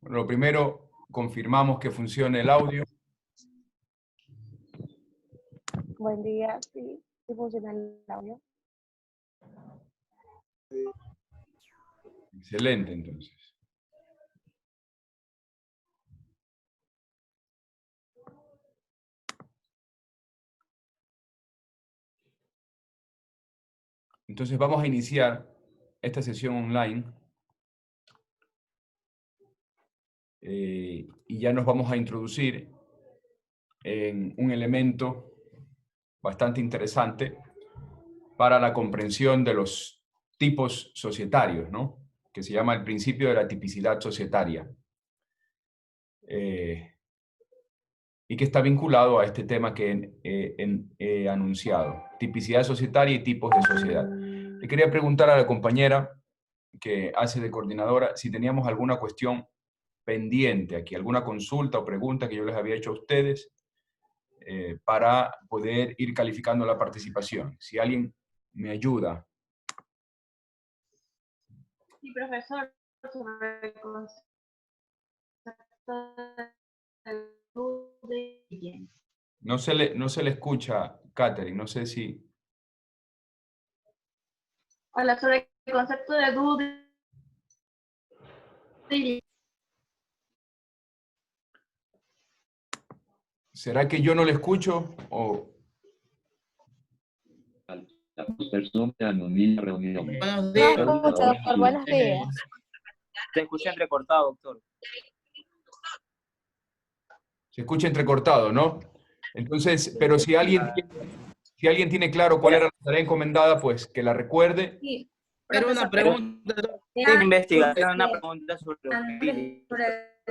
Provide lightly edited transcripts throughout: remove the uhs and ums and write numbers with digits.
Bueno, lo primero, confirmamos que funcione el audio. Buen día, sí, sí funciona el audio. Excelente, entonces. Entonces vamos a iniciar esta sesión online y ya nos vamos a introducir en un elemento bastante interesante para la comprensión de los tipos societarios, ¿no? Que se llama el principio de la tipicidad societaria. Y que está vinculado a este tema que he anunciado, tipicidad societaria y tipos de sociedad. Le quería preguntar a la compañera que hace de coordinadora si teníamos alguna cuestión pendiente aquí, alguna consulta o pregunta que yo les había hecho a ustedes para poder ir calificando la participación. Si alguien me ayuda. Sí, profesor, sobre el concepto del due diligence. No se le escucha, Catherine, no sé si... Hola, sobre el concepto de due diligence. ¿Será que yo no le escucho o...? La persona anónima reunión. Buenos No días. escucho, doctor, buenos días. Se escucha entrecortado, doctor. Se escucha entrecortado, ¿no? Entonces, pero si alguien tiene claro cuál era la tarea encomendada, pues que la recuerde. Sí, Pero una pregunta. investigación, Una pregunta sobre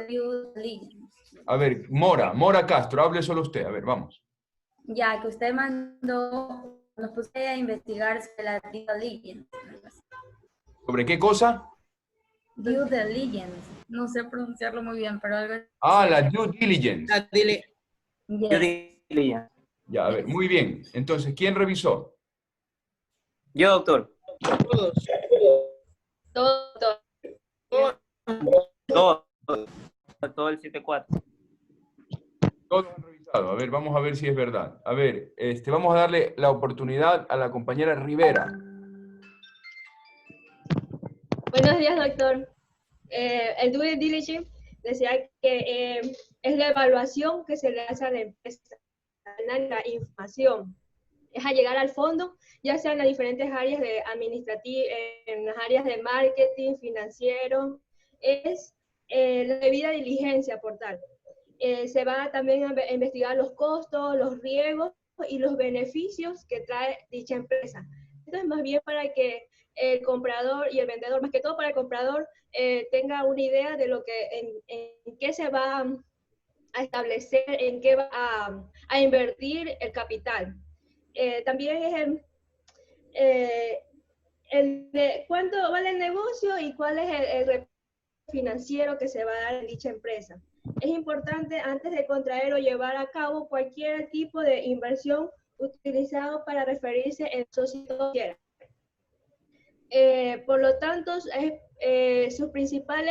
due diligence. A ver, Mora Castro, hable solo usted. A ver, vamos. Ya, que usted mandó, nos puse a investigar sobre la due diligence. ¿Sobre qué cosa? Due diligence. No sé pronunciarlo muy bien, pero algo. Ah, la due diligence. Yes. Ya, a ver, muy bien. Entonces, ¿quién revisó? Yo, doctor. Todo el 7-4. Todos han revisado. A ver, vamos a ver si es verdad. A ver, vamos a darle la oportunidad a la compañera Rivera. Buenos días, doctor. El due diligence decía que es la evaluación que se le hace a la empresa, la información. Es a llegar al fondo, ya sea en las diferentes áreas de administrativa, en las áreas de marketing, financiero. Es la debida diligencia por tal. Se va también a investigar los costos, los riesgos y los beneficios que trae dicha empresa. Esto es más bien para que el comprador y el vendedor, más que todo para el comprador, tenga una idea de lo que, en qué se va a establecer, en qué va a invertir el capital. También es de cuánto vale el negocio y cuál es el retorno financiero que se va a dar en dicha empresa. Es importante, antes de contraer o llevar a cabo cualquier tipo de inversión, utilizado para referirse en sociedad. Por lo tanto, su principal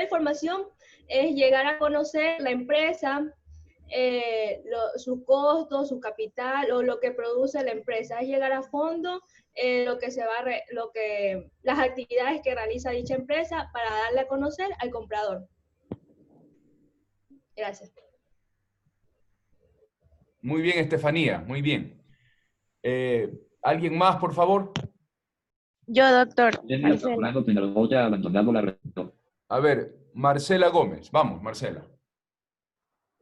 información es llegar a conocer la empresa, sus costos, su capital o lo que produce la empresa. Es llegar a fondo las actividades que realiza dicha empresa para darle a conocer al comprador. Gracias. Muy bien, Estefanía, muy bien. ¿Alguien más, por favor? Yo, doctor. A ver, Marcela Gómez. Vamos, Marcela.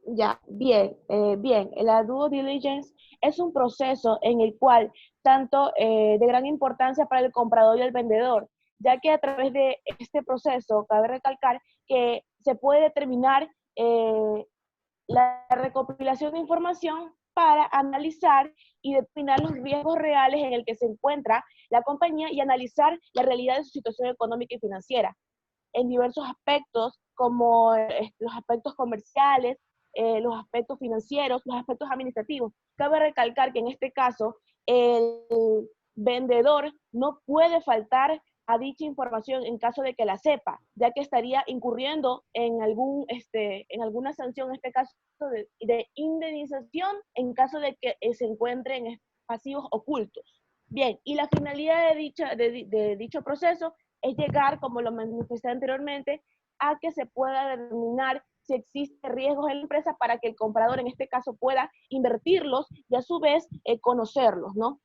Ya, bien, bien. La due diligence es un proceso en el cual tanto de gran importancia para el comprador y el vendedor, ya que a través de este proceso cabe recalcar que se puede determinar la recopilación de información para analizar y determinar los riesgos reales en el que se encuentra la compañía y analizar la realidad de su situación económica y financiera en diversos aspectos, como los aspectos comerciales, los aspectos financieros, los aspectos administrativos. Cabe recalcar que en este caso el vendedor no puede faltar a dicha información en caso de que la sepa, ya que estaría incurriendo en alguna sanción, en este caso de indemnización, en caso de que se encuentren en pasivos ocultos. Bien, y la finalidad de dicho proceso es llegar, como lo manifesté anteriormente, a que se pueda determinar si existe riesgos en la empresa para que el comprador en este caso pueda invertirlos y a su vez conocerlos, ¿no?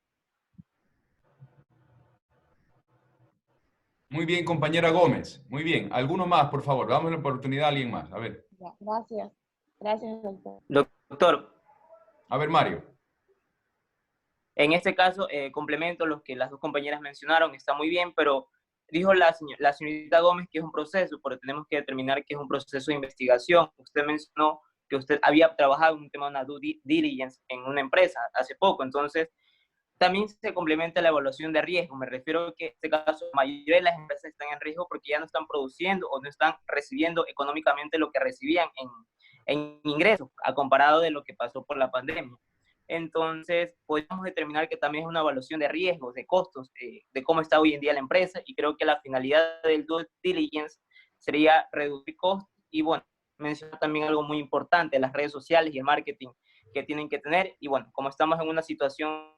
Muy bien, compañera Gómez. Muy bien. ¿Alguno más, por favor? Damos la oportunidad a alguien más. A ver. Ya, gracias. Gracias, doctor. Doctor, A ver, Mario. en este caso, complemento lo que las dos compañeras mencionaron, está muy bien, pero dijo la señorita Gómez que es un proceso, porque tenemos que determinar que es un proceso de investigación. Usted mencionó que usted había trabajado en un tema de una due diligence en una empresa hace poco, entonces también se complementa la evaluación de riesgo. Me refiero a que en este caso la mayoría de las empresas están en riesgo porque ya no están produciendo o no están recibiendo económicamente lo que recibían en ingresos, a comparado de lo que pasó por la pandemia. Entonces, podemos determinar que también es una evaluación de riesgos, de costos, de cómo está hoy en día la empresa, y creo que la finalidad del due diligence sería reducir costos y, bueno, mencionar también algo muy importante, las redes sociales y el marketing que tienen que tener. Y, bueno, como estamos en una situación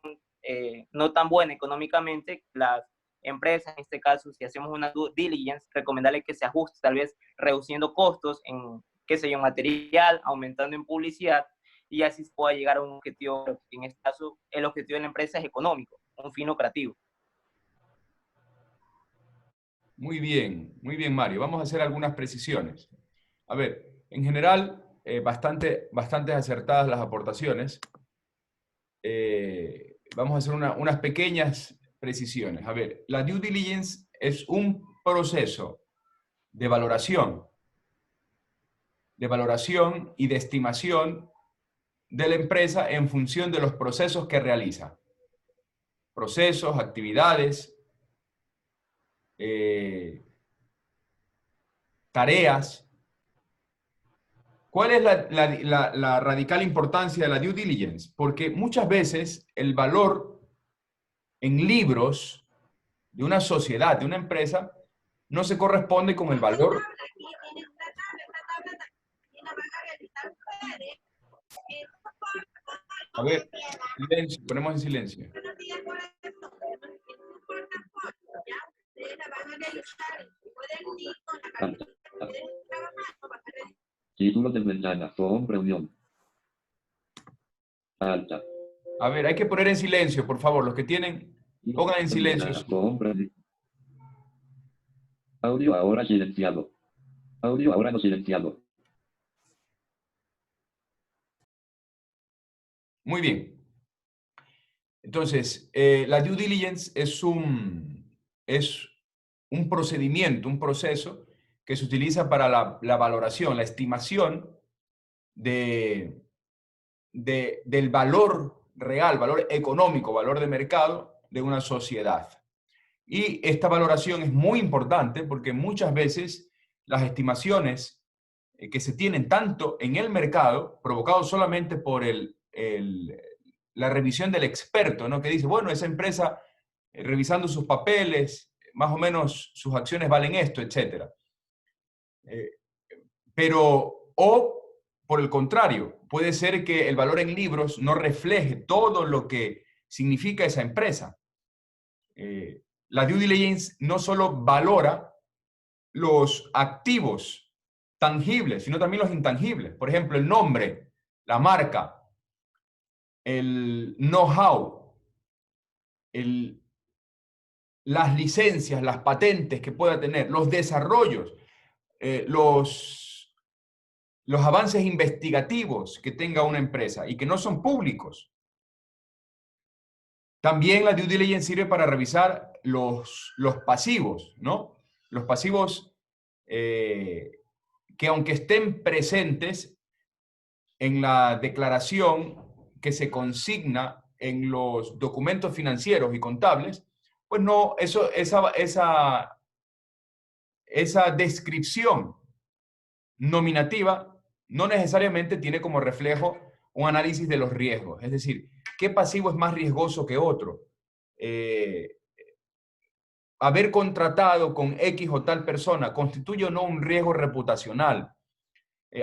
no tan buena económicamente, las empresas, en este caso, si hacemos una due diligence, recomendarle que se ajuste, tal vez reduciendo costos en, qué sé yo, material, aumentando en publicidad, y así se pueda llegar a un objetivo, que en este caso el objetivo de la empresa es económico, un fin lucrativo. Muy bien, Mario. Vamos a hacer algunas precisiones. A ver, en general, bastante acertadas las aportaciones. Vamos a hacer unas pequeñas precisiones. A ver, la due diligence es un proceso de valoración y de estimación de la empresa en función de los procesos que realiza. Procesos, actividades, tareas. ¿Cuál es la radical importancia de la due diligence? Porque muchas veces el valor en libros de una sociedad, de una empresa, no se corresponde con el valor. A ver, silencio, ponemos en silencio. Título de mañana, FOM reunión. Alta. A ver, hay que poner en silencio, por favor. Los que tienen, pongan en silencio. Audio ahora silenciado. Audio ahora no silenciado. Muy bien. Entonces, la due diligence es un procedimiento, un proceso que se utiliza para la valoración, la estimación del valor real, valor económico, valor de mercado de una sociedad. Y esta valoración es muy importante porque muchas veces las estimaciones que se tienen tanto en el mercado, provocados solamente por la revisión del experto, ¿no? Que dice, bueno, esa empresa, revisando sus papeles, más o menos sus acciones valen esto, etc. O por el contrario, puede ser que el valor en libros no refleje todo lo que significa esa empresa. La due diligence no solo valora los activos tangibles, sino también los intangibles. Por ejemplo, el nombre, la marca, el know-how, las licencias, las patentes que pueda tener, los desarrollos, los avances investigativos que tenga una empresa y que no son públicos. También la due diligence sirve para revisar los pasivos, ¿no? Los pasivos que aunque estén presentes en la declaración que se consigna en los documentos financieros y contables, pues no, esa descripción nominativa no necesariamente tiene como reflejo un análisis de los riesgos. Es decir, ¿qué pasivo es más riesgoso que otro? haber contratado con X o tal persona constituye o no un riesgo reputacional.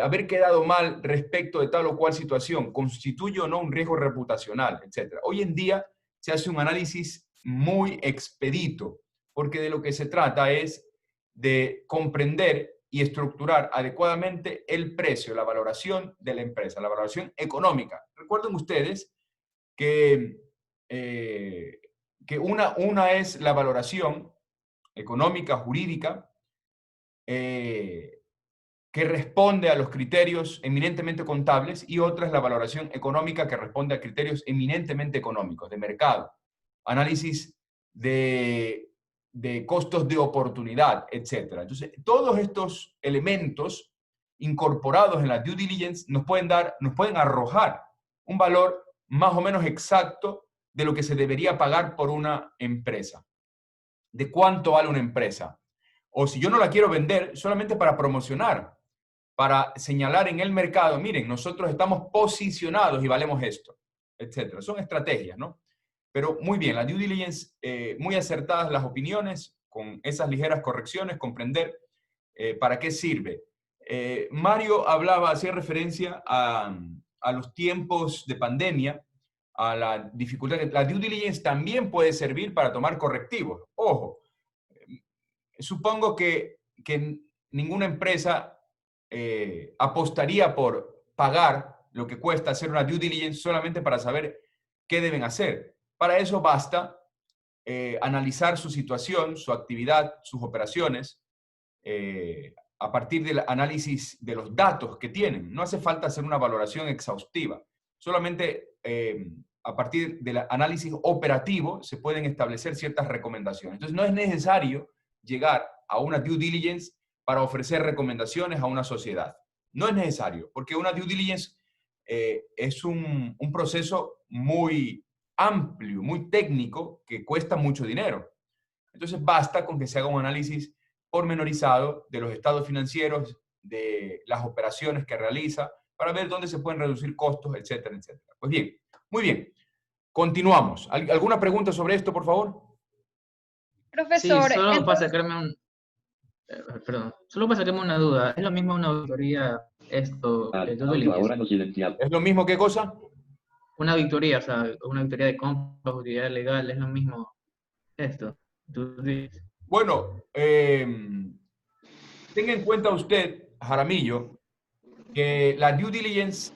Haber quedado mal respecto de tal o cual situación constituye o no un riesgo reputacional, etc. Hoy en día se hace un análisis muy expedito, porque de lo que se trata es de comprender y estructurar adecuadamente el precio, la valoración de la empresa, la valoración económica. Recuerden ustedes que una es la valoración económica, jurídica, que responde a los criterios eminentemente contables, y otra es la valoración económica que responde a criterios eminentemente económicos, de mercado, análisis de costos de oportunidad, etc. Entonces, todos estos elementos incorporados en la due diligence nos pueden arrojar un valor más o menos exacto de lo que se debería pagar por una empresa, de cuánto vale una empresa. O si yo no la quiero vender, solamente para promocionar, para señalar en el mercado, miren, nosotros estamos posicionados y valemos esto, etcétera. Son estrategias, ¿no? Pero muy bien, la due diligence, muy acertadas las opiniones, con esas ligeras correcciones, comprender para qué sirve. Mario hacía referencia a los tiempos de pandemia, a la dificultad. La due diligence también puede servir para tomar correctivos. Ojo, supongo que ninguna empresa apostaría por pagar lo que cuesta hacer una due diligence solamente para saber qué deben hacer. Para eso basta analizar su situación, su actividad, sus operaciones, a partir del análisis de los datos que tienen. No hace falta hacer una valoración exhaustiva. Solamente a partir del análisis operativo se pueden establecer ciertas recomendaciones. Entonces no es necesario llegar a una due diligence para ofrecer recomendaciones a una sociedad. No es necesario, porque una due diligence es un proceso muy amplio, muy técnico, que cuesta mucho dinero. Entonces basta con que se haga un análisis pormenorizado de los estados financieros, de las operaciones que realiza, para ver dónde se pueden reducir costos, etcétera, etcétera. Pues bien, muy bien. Continuamos. ¿Alguna pregunta sobre esto, por favor? Profesor, sí, solo para sacarme solo para sacarme una duda. ¿Es lo mismo una auditoría esto? Ahora no silenciado. ¿Es lo mismo qué cosa? Una auditoría, o sea, una auditoría de compra, auditoría legal, ¿es lo mismo esto? Bueno, tenga en cuenta usted, Jaramillo, que la due diligence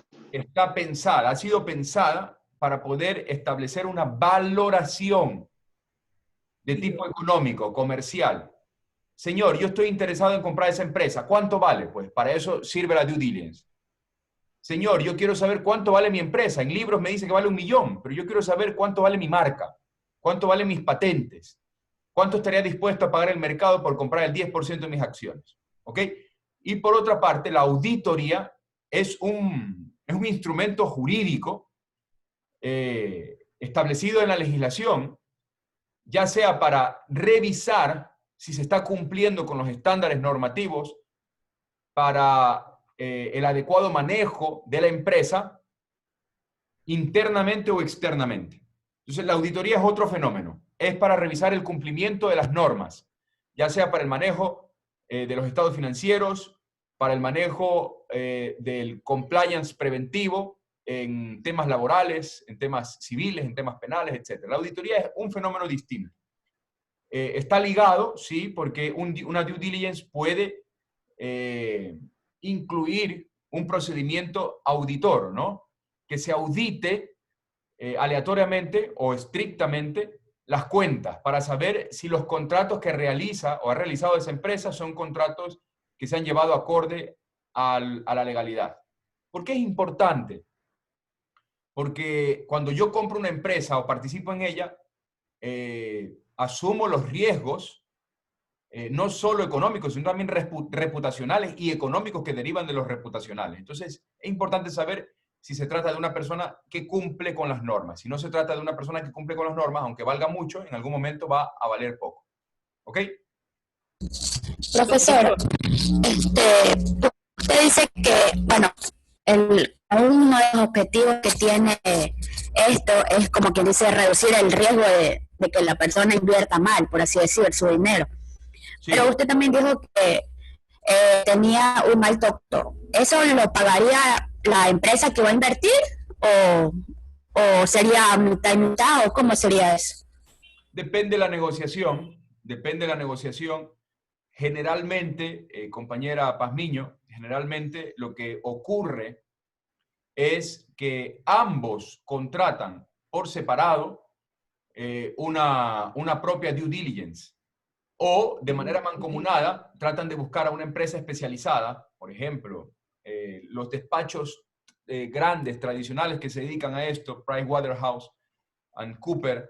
ha sido pensada para poder establecer una valoración de tipo económico, comercial. Señor, yo estoy interesado en comprar esa empresa. ¿Cuánto vale? Pues para eso sirve la due diligence. Señor, yo quiero saber cuánto vale mi empresa. En libros me dice que vale 1 millón, pero yo quiero saber cuánto vale mi marca, cuánto valen mis patentes, cuánto estaría dispuesto a pagar el mercado por comprar el 10% de mis acciones. ¿Ok? Y por otra parte, la auditoría es un instrumento jurídico establecido en la legislación, ya sea para revisar si se está cumpliendo con los estándares normativos para el adecuado manejo de la empresa, internamente o externamente. Entonces, la auditoría es otro fenómeno. Es para revisar el cumplimiento de las normas, ya sea para el manejo de los estados financieros, para el manejo del compliance preventivo en temas laborales, en temas civiles, en temas penales, etc. La auditoría es un fenómeno distinto. Está ligado, sí, porque una due diligence puede incluir un procedimiento auditor, ¿no? Que se audite aleatoriamente o estrictamente las cuentas para saber si los contratos que realiza o ha realizado esa empresa son contratos que se han llevado acorde a la legalidad. ¿Por qué es importante? Porque cuando yo compro una empresa o participo en ella, asumo los riesgos, no solo económicos, sino también reputacionales y económicos que derivan de los reputacionales. Entonces, es importante saber si se trata de una persona que cumple con las normas. Si no se trata de una persona que cumple con las normas, aunque valga mucho, en algún momento va a valer poco. ¿Ok? Profesor, usted dice que, bueno, uno de los objetivos que tiene esto es, como quien dice, reducir el riesgo de que la persona invierta mal, por así decir, su dinero. Sí. Pero usted también dijo que tenía un mal doctor. ¿Eso lo pagaría la empresa que va a invertir? ¿O sería mitad y mitad? ¿O cómo sería eso? Depende de la negociación. Depende de la negociación. Generalmente, compañera Pazmiño, generalmente lo que ocurre es que ambos contratan por separado una propia due diligence, o de manera mancomunada tratan de buscar a una empresa especializada, por ejemplo, los despachos grandes, tradicionales que se dedican a esto, Pricewaterhouse and Cooper,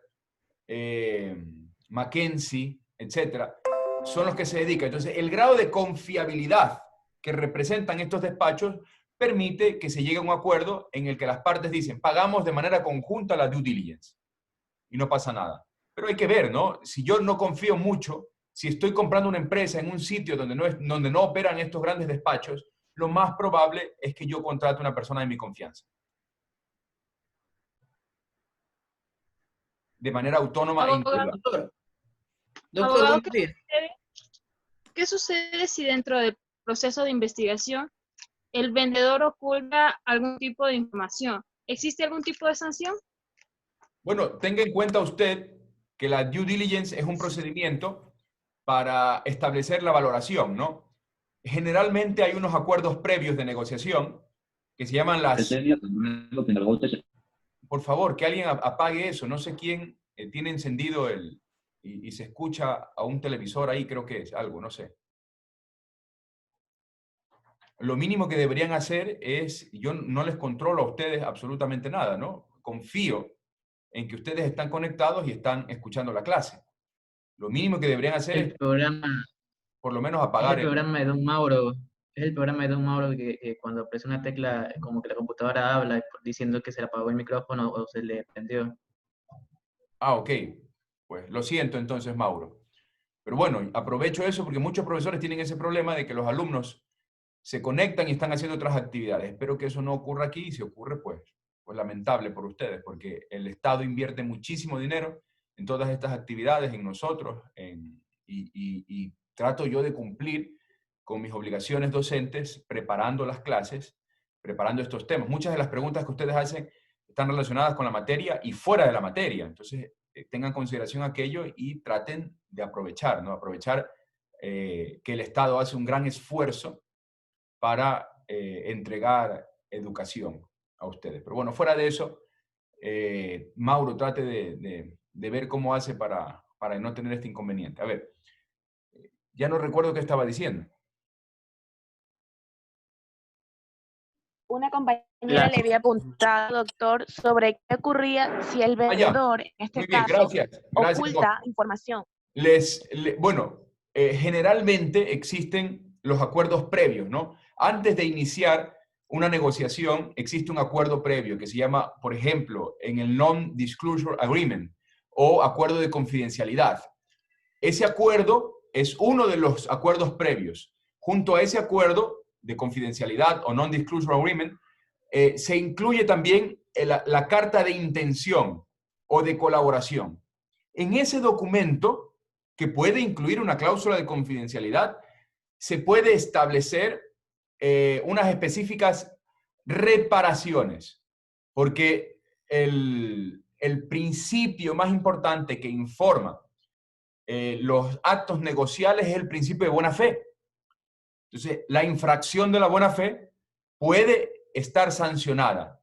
McKinsey, etcétera, son los que se dedican. Entonces, el grado de confiabilidad que representan estos despachos permite que se llegue a un acuerdo en el que las partes dicen, pagamos de manera conjunta la due diligence, y no pasa nada. Pero hay que ver, ¿no? Si yo no confío mucho, si estoy comprando una empresa en un sitio donde no operan estos grandes despachos, lo más probable es que yo contrate a una persona de mi confianza. De manera autónoma e individual. Doctor, ¿qué sucede si dentro del proceso de investigación el vendedor oculta algún tipo de información? ¿Existe algún tipo de sanción? Bueno, tenga en cuenta usted que la due diligence es un procedimiento para establecer la valoración, ¿no? Generalmente hay unos acuerdos previos de negociación que se llaman las... Por favor, que alguien apague eso. No sé quién tiene encendido y se escucha a un televisor ahí, creo que es algo, no sé. Lo mínimo que deberían hacer es, yo no les controlo a ustedes absolutamente nada, ¿no? Confío en que ustedes están conectados y están escuchando la clase. Lo mínimo que deberían hacer es por lo menos apagar el programa de Don Mauro. Es el programa de Don Mauro que cuando presiona una tecla, como que la computadora habla diciendo que se le apagó el micrófono o se le prendió. Ah, ok. Pues lo siento entonces, Mauro. Pero bueno, aprovecho eso porque muchos profesores tienen ese problema de que los alumnos se conectan y están haciendo otras actividades. Espero que eso no ocurra aquí, y si ocurre, pues lamentable por ustedes, porque el Estado invierte muchísimo dinero en todas estas actividades, en nosotros, y trato yo de cumplir con mis obligaciones docentes, preparando las clases, preparando estos temas. Muchas de las preguntas que ustedes hacen están relacionadas con la materia y fuera de la materia. Entonces, tengan consideración aquello y traten de aprovechar, ¿no? Aprovechar que el Estado hace un gran esfuerzo para entregar educación a ustedes. Pero bueno, fuera de eso, Mauro, trate de ver cómo hace para no tener este inconveniente. A ver, ya no recuerdo qué estaba diciendo. Una compañera le había apuntado, doctor, sobre qué ocurría si el vendedor, en este caso, oculta información. Bueno, generalmente existen los acuerdos previos, ¿no? Antes de iniciar una negociación, existe un acuerdo previo que se llama, por ejemplo, en el Non-Disclosure Agreement o acuerdo de confidencialidad. Ese acuerdo es uno de los acuerdos previos. Junto a ese acuerdo de confidencialidad o Non-Disclosure Agreement, se incluye también la carta de intención o de colaboración. En ese documento, que puede incluir una cláusula de confidencialidad, se puede establecer unas específicas reparaciones, porque el principio más importante que informa los actos negociales es el principio de buena fe. Entonces, la infracción de la buena fe puede estar sancionada.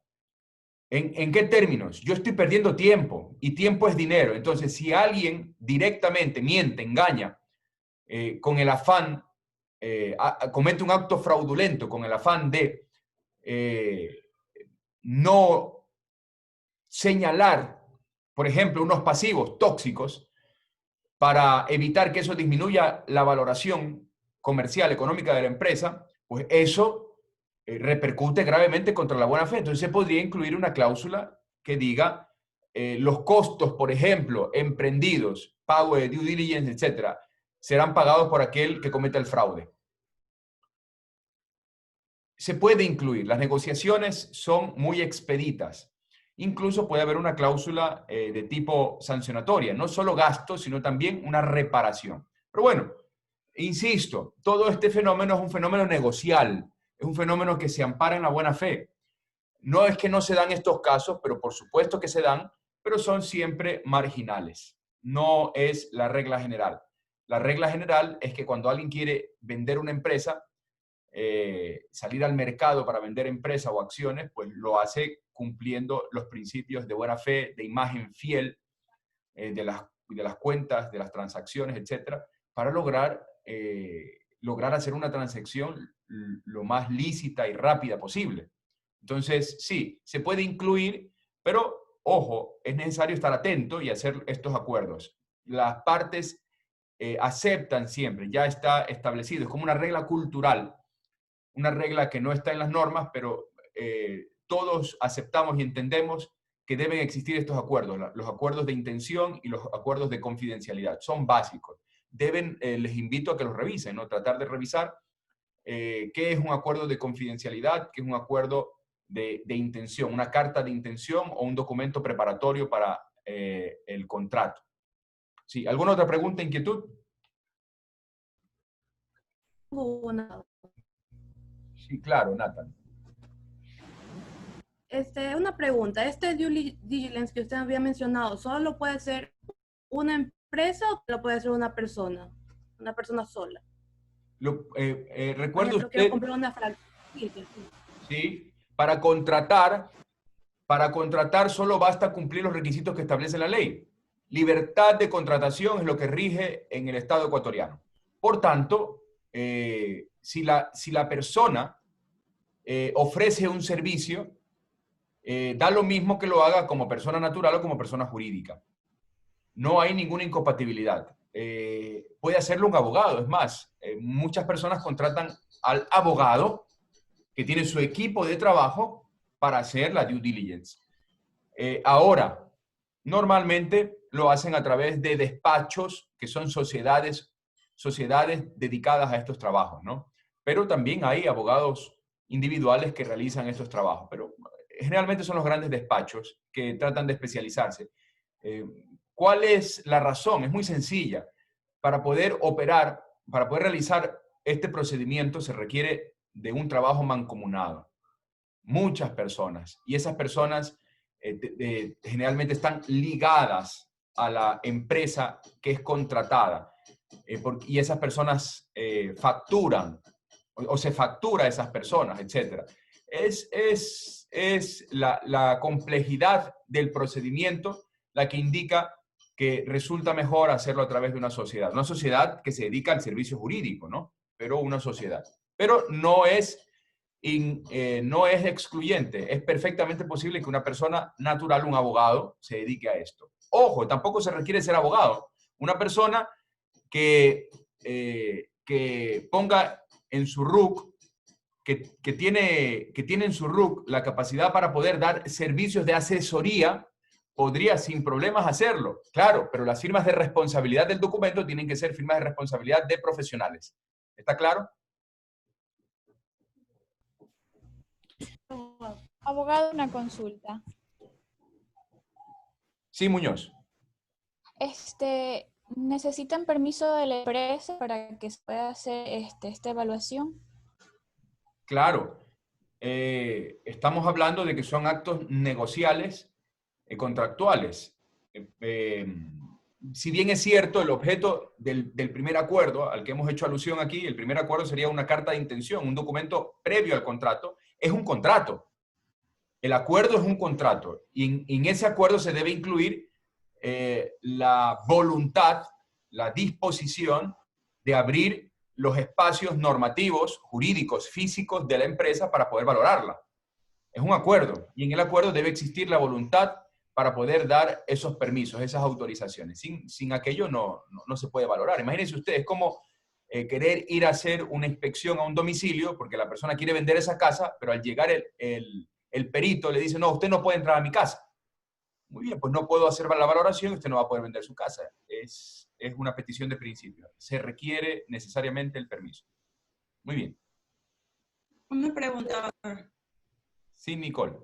¿En qué términos? Yo estoy perdiendo tiempo y tiempo es dinero. Entonces, si alguien directamente miente, engaña, con el afán, comete un acto fraudulento con el afán de no señalar, por ejemplo, unos pasivos tóxicos para evitar que eso disminuya la valoración comercial, económica de la empresa, pues eso repercute gravemente contra la buena fe. Entonces se podría incluir una cláusula que diga los costos, por ejemplo, emprendidos, pago de due diligence, etcétera, serán pagados por aquel que cometa el fraude. Se puede incluir. Las negociaciones son muy expeditas. Incluso puede haber una cláusula de tipo sancionatoria, no solo gasto, sino también una reparación. Pero bueno, insisto, todo este fenómeno es un fenómeno negocial, es un fenómeno que se ampara en la buena fe. No es que no se dan estos casos, pero por supuesto que se dan, pero son siempre marginales. No es la regla general. La regla general es que cuando alguien quiere vender una empresa, salir al mercado para vender empresa o acciones, pues lo hace cumpliendo los principios de buena fe, de imagen fiel, de las cuentas, de las transacciones, etcétera, para lograr hacer una transacción lo más lícita y rápida posible. Entonces, sí, se puede incluir, pero ojo, es necesario estar atento y hacer estos acuerdos. Las partes aceptan siempre, ya está establecido, es como una regla cultural, una regla que no está en las normas, pero todos aceptamos y entendemos que deben existir estos acuerdos, los acuerdos de intención y los acuerdos de confidencialidad, son básicos. Les invito a que los revisen, ¿no? Tratar de revisar qué es un acuerdo de confidencialidad, qué es un acuerdo de intención, una carta de intención o un documento preparatorio para el contrato. ¿Sí? ¿Alguna otra pregunta, inquietud? Sí, claro, Nathan. Una pregunta, due diligence que usted había mencionado, ¿solo puede ser una empresa o lo puede ser una persona sola? ¿Recuerda usted? Quiero comprar una franquicia. Sí, para contratar solo basta cumplir los requisitos que establece la ley. Libertad de contratación es lo que rige en el Estado ecuatoriano. Por tanto, si la persona ofrece un servicio, da lo mismo que lo haga como persona natural o como persona jurídica. No hay ninguna incompatibilidad. Puede hacerlo un abogado. Es más, muchas personas contratan al abogado que tiene su equipo de trabajo para hacer la due diligence. Ahora, normalmente lo hacen a través de despachos que son sociedades dedicadas a estos trabajos, ¿no? Pero también hay abogados individuales que realizan estos trabajos, pero generalmente son los grandes despachos que tratan de especializarse. ¿Cuál es la razón? Es muy sencilla. Para poder operar, para poder realizar este procedimiento se requiere de un trabajo mancomunado. Muchas personas. Y esas personas generalmente están ligadas a la empresa que es contratada. Y esas personas facturan o se factura a esas personas, etc. Es la complejidad del procedimiento la que indica que resulta mejor hacerlo a través de una sociedad que se dedica al servicio jurídico, ¿no? Pero una sociedad. Pero no es excluyente, es perfectamente posible que una persona natural, un abogado, se dedique a esto. Ojo, tampoco se requiere ser abogado. Una persona que ponga en su RUC, que tiene en su RUC la capacidad para poder dar servicios de asesoría, podría sin problemas hacerlo. Claro, pero las firmas de responsabilidad del documento tienen que ser firmas de responsabilidad de profesionales. ¿Está claro? Abogado, una consulta. Sí, Muñoz. ¿Necesitan permiso de la empresa para que se pueda hacer esta evaluación? Claro. Estamos hablando de que son actos negociales, contractuales. Si bien es cierto, el objeto del primer acuerdo al que hemos hecho alusión aquí, el primer acuerdo sería una carta de intención, un documento previo al contrato, es un contrato. El acuerdo es un contrato y en ese acuerdo se debe incluir la voluntad, la disposición de abrir los espacios normativos, jurídicos, físicos de la empresa para poder valorarla. Es un acuerdo y en el acuerdo debe existir la voluntad para poder dar esos permisos, esas autorizaciones. Sin aquello no se puede valorar. Imagínense ustedes, es como querer ir a hacer una inspección a un domicilio porque la persona quiere vender esa casa, pero al llegar el perito le dice, no, usted no puede entrar a mi casa. Muy bien, pues no puedo hacer la valoración y usted no va a poder vender su casa. Es una petición de principio. Se requiere necesariamente el permiso. Muy bien. Una pregunta. Sí, Nicole.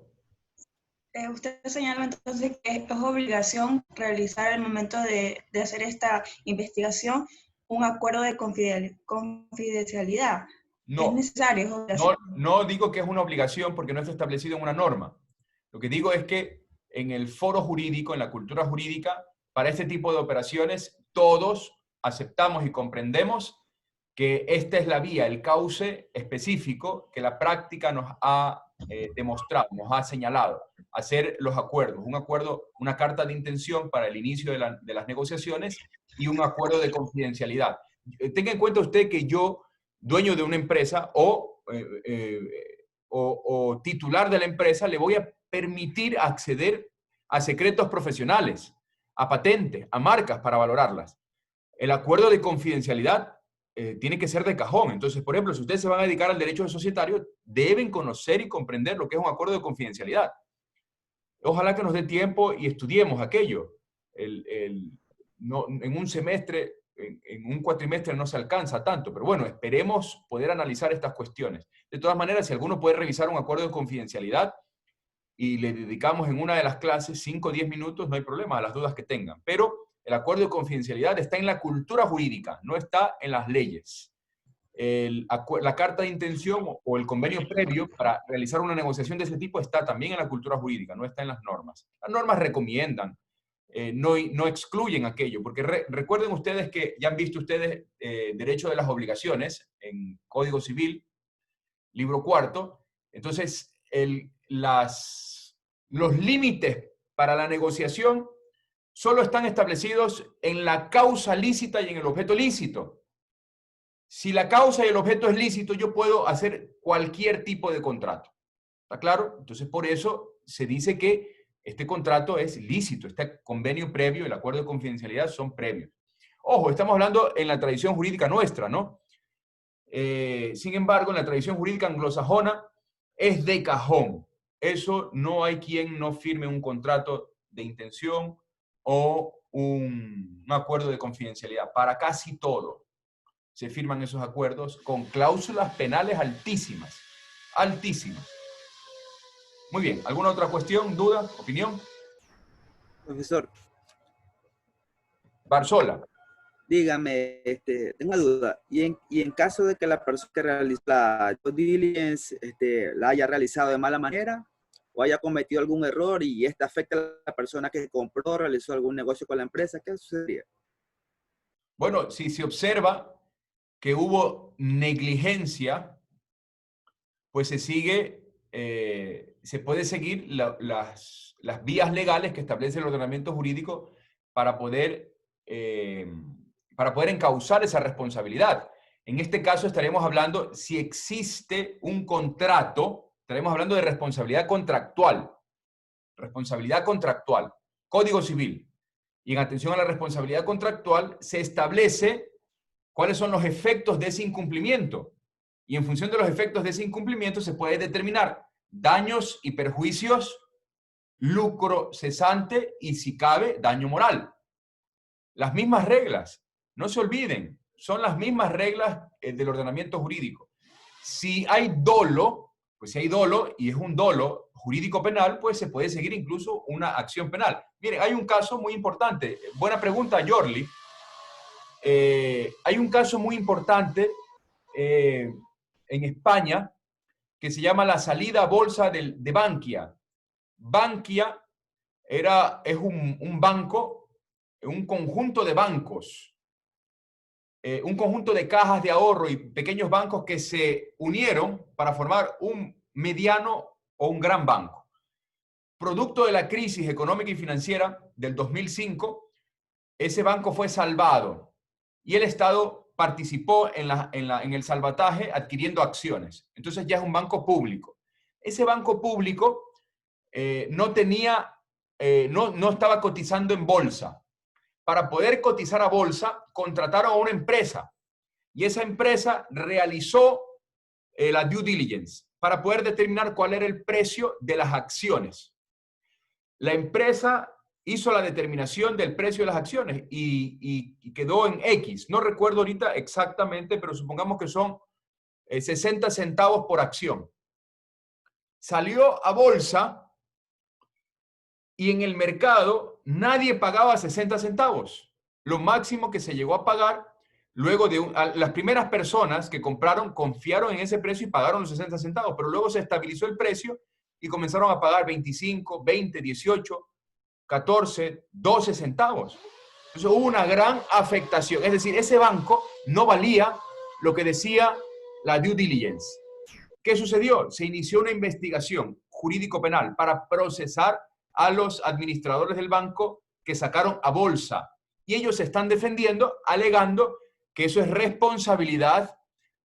Usted señala entonces que es obligación realizar al momento de hacer esta investigación un acuerdo de confidencialidad. No, ¿Es necesario? ¿Es obligación? no digo que es una obligación porque no está establecido en una norma. Lo que digo es que en el foro jurídico, en la cultura jurídica, para este tipo de operaciones, todos aceptamos y comprendemos que esta es la vía, el cauce específico que la práctica nos ha demostrado, nos ha señalado, hacer los acuerdos, un acuerdo, una carta de intención para el inicio de las negociaciones y un acuerdo de confidencialidad. Tenga en cuenta usted que yo, dueño de una empresa o titular de la empresa, le voy a permitir acceder a secretos profesionales, a patentes, a marcas para valorarlas. El acuerdo de confidencialidad tiene que ser de cajón. Entonces, por ejemplo, si ustedes se van a dedicar al derecho societario, deben conocer y comprender lo que es un acuerdo de confidencialidad. Ojalá que nos dé tiempo y estudiemos aquello. No, en un semestre, en un cuatrimestre no se alcanza tanto, pero bueno, esperemos poder analizar estas cuestiones. De todas maneras, si alguno puede revisar un acuerdo de confidencialidad y le dedicamos en una de las clases 5 o 10 minutos, no hay problema, a las dudas que tengan. Pero el acuerdo de confidencialidad está en la cultura jurídica, no está en las leyes. La carta de intención o el convenio previo para realizar una negociación de ese tipo está también en la cultura jurídica, no está en las normas. Las normas recomiendan, no excluyen aquello, porque recuerden ustedes que ya han visto ustedes derecho de las obligaciones en Código Civil, libro cuarto. Entonces, los límites para la negociación solo están establecidos en la causa lícita y en el objeto lícito. Si la causa y el objeto es lícito, yo puedo hacer cualquier tipo de contrato. ¿Está claro? Entonces, por eso se dice que este contrato es lícito, este convenio previo, el acuerdo de confidencialidad son previos. Ojo, estamos hablando en la tradición jurídica nuestra, ¿no? Sin embargo, en la tradición jurídica anglosajona es de cajón. Eso no hay quien no firme un contrato de intención o un acuerdo de confidencialidad. Para casi todo se firman esos acuerdos con cláusulas penales altísimas. Altísimas. Muy bien. ¿Alguna otra cuestión, duda, opinión? Profesor. Barzola. Dígame, tengo una duda. Y en caso de que la persona que realizó la due diligence la haya realizado de mala manera o haya cometido algún error y esta afecta a la persona que compró, realizó algún negocio con la empresa, ¿qué sucedería? Bueno, si se observa que hubo negligencia, pues se puede seguir las vías legales que establece el ordenamiento jurídico para poder encauzar esa responsabilidad. En este caso estaremos hablando, si existe un contrato, estaremos hablando de responsabilidad contractual. Responsabilidad contractual. Código Civil. Y en atención a la responsabilidad contractual, se establece cuáles son los efectos de ese incumplimiento. Y en función de los efectos de ese incumplimiento se puede determinar daños y perjuicios, lucro cesante y, si cabe, daño moral. Las mismas reglas, no se olviden, son las mismas reglas del ordenamiento jurídico. Si hay dolo, pues si hay dolo y es un dolo jurídico penal, pues se puede seguir incluso una acción penal. Miren, hay un caso muy importante. Buena pregunta, Yorli. Hay un caso muy importante en España que se llama la salida a bolsa de Bankia. Bankia es un banco, un conjunto de bancos, un conjunto de cajas de ahorro y pequeños bancos que se unieron para formar un mediano o un gran banco. Producto de la crisis económica y financiera del 2005, ese banco fue salvado y el Estado participó en el salvataje adquiriendo acciones. Entonces ya es un banco público. Ese banco público no estaba cotizando en bolsa. Para poder cotizar a bolsa, contrataron a una empresa y esa empresa realizó la due diligence para poder determinar cuál era el precio de las acciones. La empresa hizo la determinación del precio de las acciones y quedó en X. No recuerdo ahorita exactamente, pero supongamos que son 60 centavos por acción. Salió a bolsa y en el mercado nadie pagaba 60 centavos. Lo máximo que se llegó a pagar, luego de las primeras personas que compraron confiaron en ese precio y pagaron los 60 centavos, pero luego se estabilizó el precio y comenzaron a pagar 25, 20, 18, 14, 12 centavos. Entonces hubo una gran afectación. Es decir, ese banco no valía lo que decía la due diligence. ¿Qué sucedió? Se inició una investigación jurídico-penal para procesar a los administradores del banco que sacaron a bolsa. Y ellos se están defendiendo, alegando que eso es responsabilidad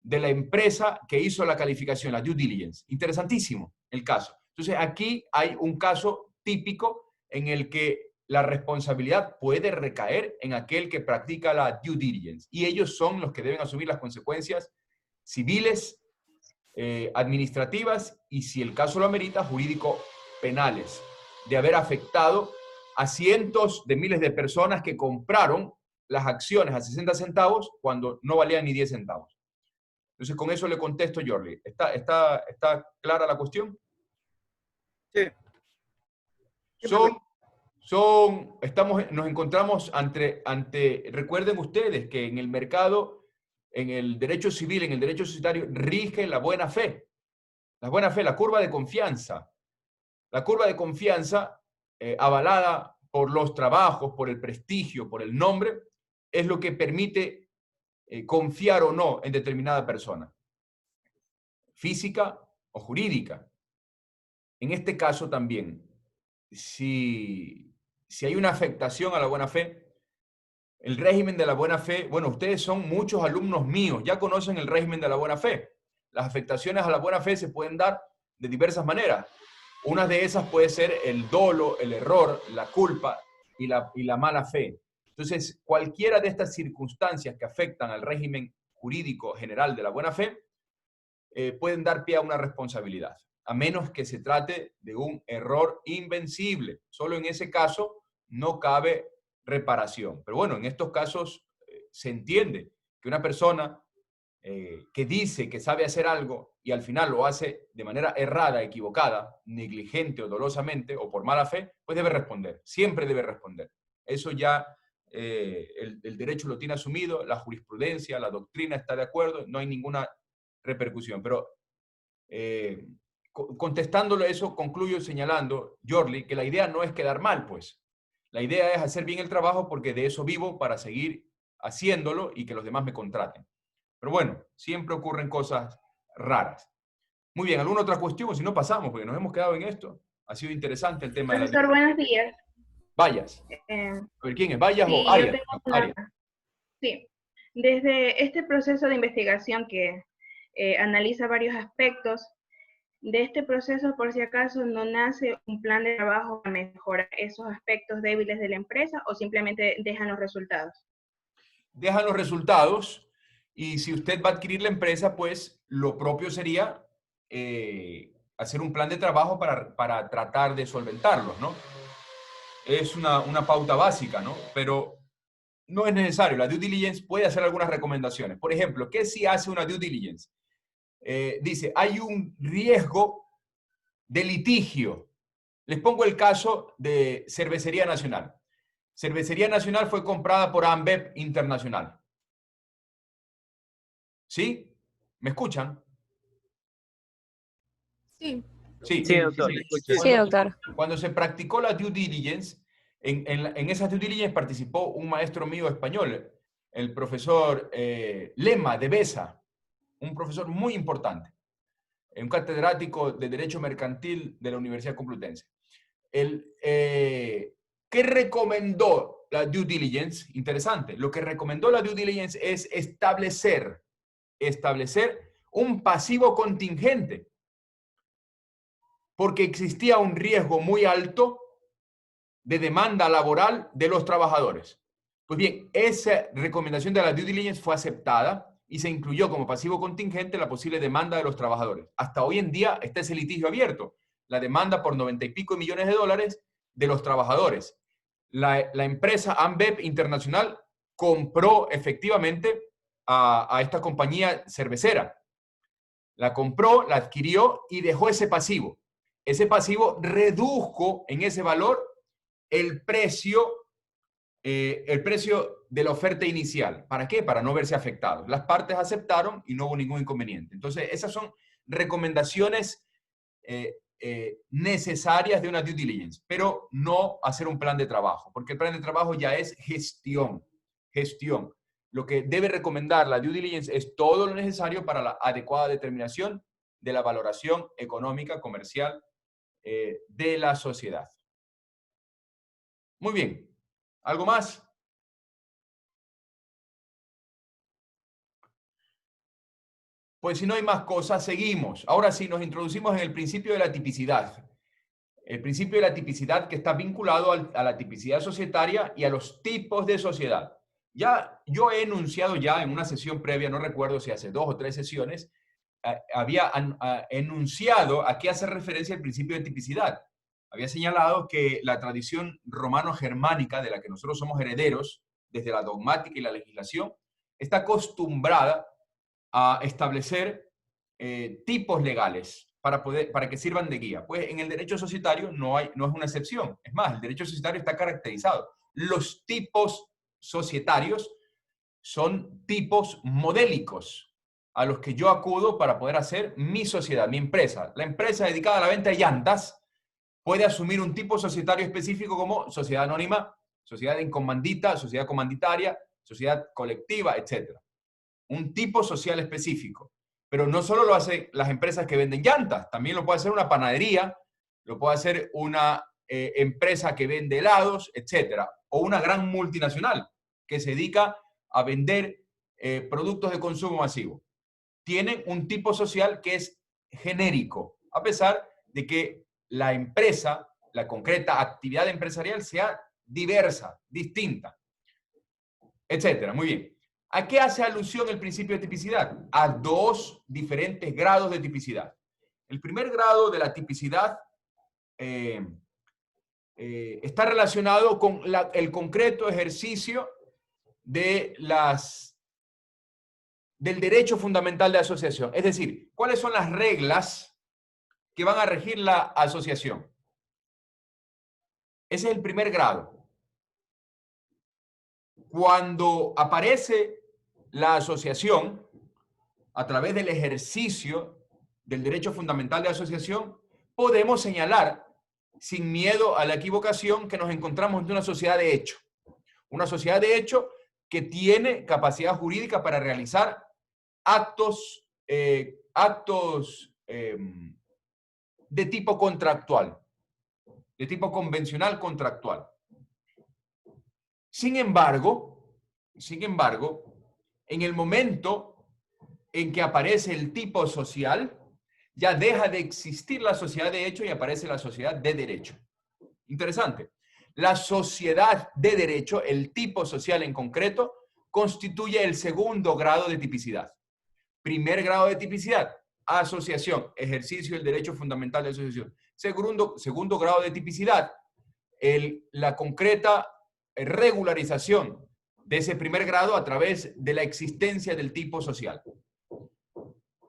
de la empresa que hizo la calificación, la due diligence. Interesantísimo el caso. Entonces aquí hay un caso típico en el que la responsabilidad puede recaer en aquel que practica la due diligence. Y ellos son los que deben asumir las consecuencias civiles, administrativas y, si el caso lo amerita, jurídico-penales, de haber afectado a cientos de miles de personas que compraron las acciones a 60 centavos cuando no valían ni 10 centavos. Entonces, con eso le contesto, Jordi. ¿Está clara la cuestión? Sí. Nos encontramos ante, recuerden ustedes que en el mercado, en el derecho civil, en el derecho societario, rige la buena fe. La buena fe, la curva de confianza. La curva de confianza, avalada por los trabajos, por el prestigio, por el nombre, es lo que permite confiar o no en determinada persona, física o jurídica. En este caso también, si hay una afectación a la buena fe, el régimen de la buena fe, bueno, ustedes son muchos alumnos míos, ya conocen el régimen de la buena fe. Las afectaciones a la buena fe se pueden dar de diversas maneras. Una de esas puede ser el dolo, el error, la culpa y la mala fe. Entonces, cualquiera de estas circunstancias que afectan al régimen jurídico general de la buena fe pueden dar pie a una responsabilidad, a menos que se trate de un error invencible. Solo en ese caso no cabe reparación. Pero bueno, en estos casos se entiende que una persona que dice que sabe hacer algo y al final lo hace de manera errada, equivocada, negligente o dolosamente o por mala fe, pues debe responder, siempre debe responder. Eso ya el derecho lo tiene asumido, la jurisprudencia, la doctrina está de acuerdo, no hay ninguna repercusión. Pero contestándole eso, concluyo señalando, Jordi, que la idea no es quedar mal, pues. La idea es hacer bien el trabajo porque de eso vivo para seguir haciéndolo y que los demás me contraten. Pero bueno, siempre ocurren cosas raras. Muy bien, ¿alguna otra cuestión? Si no, pasamos, porque nos hemos quedado en esto. Ha sido interesante el tema. Profesor, buenos días. Vallas. A ver, ¿quién es? ¿Vallas sí, o Arias? Sí. Desde este proceso de investigación que analiza varios aspectos, de este proceso, por si acaso, ¿no nace un plan de trabajo para mejorar esos aspectos débiles de la empresa o simplemente dejan los resultados? Dejan los resultados y si usted va a adquirir la empresa, pues lo propio sería hacer un plan de trabajo para tratar de solventarlos, ¿no? Es una pauta básica, ¿no? Pero no es necesario. La due diligence puede hacer algunas recomendaciones. Por ejemplo, ¿qué si hace una due diligence? Dice, hay un riesgo de litigio. Les pongo el caso de Cervecería Nacional. Cervecería Nacional fue comprada por Ambev Internacional. ¿Sí? ¿Me escuchan? Sí. Sí, doctor. Sí, doctor. Cuando se practicó la due diligence, en esa due diligence participó un maestro mío español, el profesor Lema de Besa, un profesor muy importante, un catedrático de Derecho Mercantil de la Universidad Complutense. ¿Qué recomendó la due diligence? Interesante. Lo que recomendó la due diligence es establecer un pasivo contingente, porque existía un riesgo muy alto de demanda laboral de los trabajadores. Pues bien, esa recomendación de la due diligence fue aceptada y se incluyó como pasivo contingente la posible demanda de los trabajadores. Hasta hoy en día está ese litigio abierto, la demanda por 90 y pico millones de dólares de los trabajadores. La empresa Ambev Internacional compró efectivamente a esta compañía cervecera. La compró, la adquirió y dejó ese pasivo. Ese pasivo redujo en ese valor el precio de la oferta inicial. ¿Para qué? Para no verse afectados. Las partes aceptaron y no hubo ningún inconveniente. Entonces, esas son recomendaciones necesarias de una due diligence, pero no hacer un plan de trabajo, porque el plan de trabajo ya es gestión. Lo que debe recomendar la due diligence es todo lo necesario para la adecuada determinación de la valoración económica, comercial de la sociedad. Muy bien. ¿Algo más? Pues si no hay más cosas, seguimos. Ahora sí, nos introducimos en el principio de la tipicidad. El principio de la tipicidad que está vinculado a la tipicidad societaria y a los tipos de sociedad. Ya yo he enunciado ya en una sesión previa, no recuerdo si hace 2 o 3 sesiones, había enunciado a qué hace referencia el principio de tipicidad. Había señalado que la tradición romano-germánica, de la que nosotros somos herederos, desde la dogmática y la legislación, está acostumbrada a establecer tipos legales para que sirvan de guía. Pues en el derecho societario no es una excepción. Es más, el derecho societario está caracterizado. Los tipos societarios son tipos modélicos a los que yo acudo para poder hacer mi sociedad, mi empresa. La empresa dedicada a la venta de llantas puede asumir un tipo societario específico como sociedad anónima, sociedad en comandita, sociedad comanditaria, sociedad colectiva, etc. Un tipo social específico. Pero no solo lo hacen las empresas que venden llantas, también lo puede hacer una panadería, lo puede hacer una empresa que vende helados, etc. O una gran multinacional que se dedica a vender productos de consumo masivo. Tienen un tipo social que es genérico, a pesar de que la empresa, la concreta actividad empresarial sea diversa, distinta, etcétera. Muy bien. ¿A qué hace alusión el principio de tipicidad? A 2 diferentes grados de tipicidad. El primer grado de la tipicidad está relacionado con el concreto ejercicio del derecho fundamental de asociación. Es decir, ¿cuáles son las reglas que van a regir la asociación? Ese es el primer grado. Cuando aparece la asociación, a través del ejercicio del derecho fundamental de asociación, podemos señalar, sin miedo a la equivocación, que nos encontramos en una sociedad de hecho. Una sociedad de hecho que tiene capacidad jurídica para realizar actos de tipo contractual, de tipo convencional contractual. Sin embargo, en el momento en que aparece el tipo social, ya deja de existir la sociedad de hecho y aparece la sociedad de derecho. Interesante. La sociedad de derecho, el tipo social en concreto, constituye el segundo grado de tipicidad. Primer grado de tipicidad, asociación, ejercicio del derecho fundamental de asociación. Segundo grado de tipicidad, la concreta regularización de ese primer grado a través de la existencia del tipo social.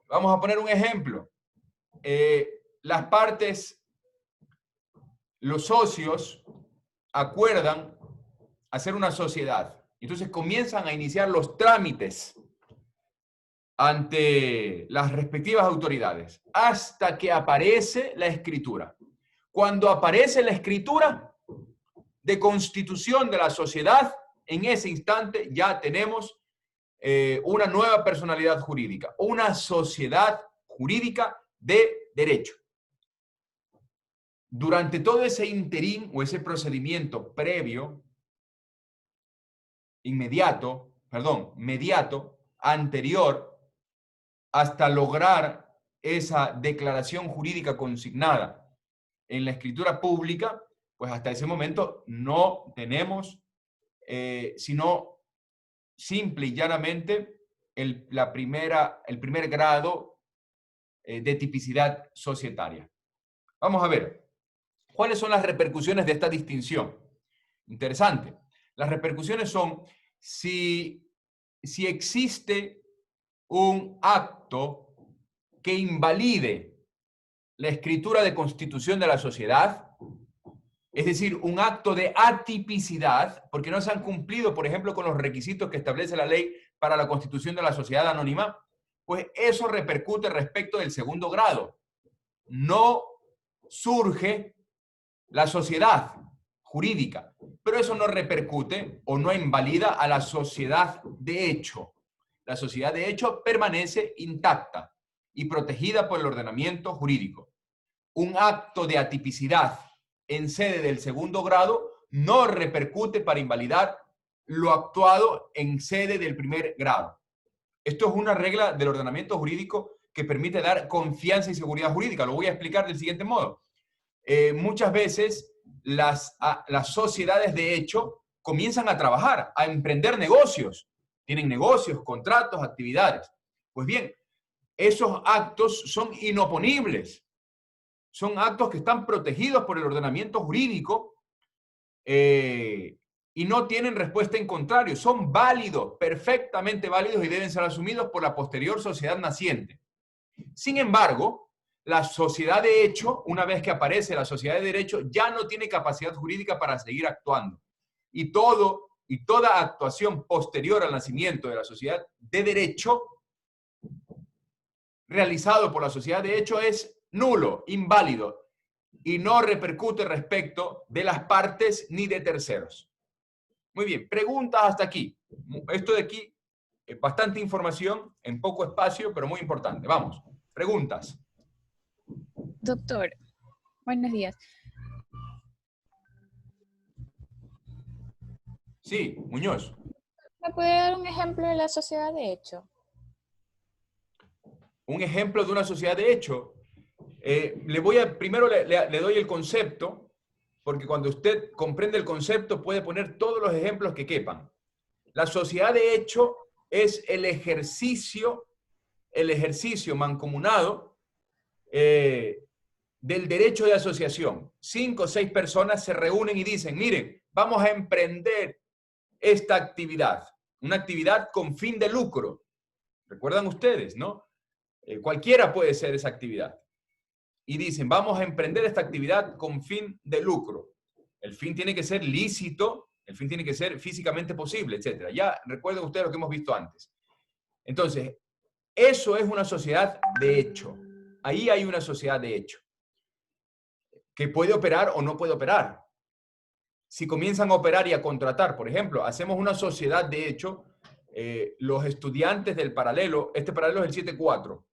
Vamos a poner un ejemplo. Las partes, los socios, acuerdan hacer una sociedad. Entonces comienzan a iniciar los trámites ante las respectivas autoridades hasta que aparece la escritura. Cuando aparece la escritura de constitución de la sociedad, en ese instante ya tenemos una nueva personalidad jurídica, una sociedad jurídica de derecho. Durante todo ese interín o ese procedimiento previo, mediato, anterior, hasta lograr esa declaración jurídica consignada en la escritura pública, pues hasta ese momento no tenemos sino simple y llanamente el primer grado de tipicidad societaria. Vamos a ver, ¿cuáles son las repercusiones de esta distinción? Interesante. Las repercusiones son si existe un acto que invalide la escritura de constitución de la sociedad, Es decir, un acto de atipicidad, porque no se han cumplido, por ejemplo, con los requisitos que establece la ley para la constitución de la sociedad anónima, pues eso repercute respecto del segundo grado. No surge la sociedad jurídica, pero eso no repercute o no invalida a la sociedad de hecho. La sociedad de hecho permanece intacta y protegida por el ordenamiento jurídico. Un acto de atipicidad en sede del segundo grado no repercute para invalidar lo actuado en sede del primer grado. Esto es una regla del ordenamiento jurídico que permite dar confianza y seguridad jurídica. Lo voy a explicar del siguiente modo. Muchas veces las sociedades de hecho comienzan a trabajar, a emprender negocios. Tienen negocios, contratos, actividades. Pues bien, esos actos son inoponibles. Son actos que están protegidos por el ordenamiento jurídico y no tienen respuesta en contrario. Son válidos, perfectamente válidos y deben ser asumidos por la posterior sociedad naciente. Sin embargo, la sociedad de hecho, una vez que aparece la sociedad de derecho, ya no tiene capacidad jurídica para seguir actuando. Y toda actuación posterior al nacimiento de la sociedad de derecho realizado por la sociedad de hecho es nulo, inválido, y no repercute respecto de las partes ni de terceros. Muy bien, preguntas hasta aquí. Esto de aquí es bastante información en poco espacio, pero muy importante. Vamos, preguntas. Doctor, buenos días. Sí, Muñoz. ¿Me puede dar un ejemplo de la sociedad de hecho? Un ejemplo de una sociedad de hecho. Primero le doy el concepto, porque cuando usted comprende el concepto puede poner todos los ejemplos que quepan. La sociedad de hecho es el ejercicio mancomunado del derecho de asociación. 5 o 6 personas se reúnen y dicen, miren, vamos a emprender esta actividad, una actividad con fin de lucro. ¿Recuerdan ustedes, no? Cualquiera puede ser esa actividad. Y dicen, vamos a emprender esta actividad con fin de lucro. El fin tiene que ser lícito, el fin tiene que ser físicamente posible, etc. Ya recuerden ustedes lo que hemos visto antes. Entonces, eso es una sociedad de hecho. Ahí hay una sociedad de hecho que puede operar o no puede operar. Si comienzan a operar y a contratar, por ejemplo, hacemos una sociedad de hecho, los estudiantes del paralelo, este paralelo es el 7-4,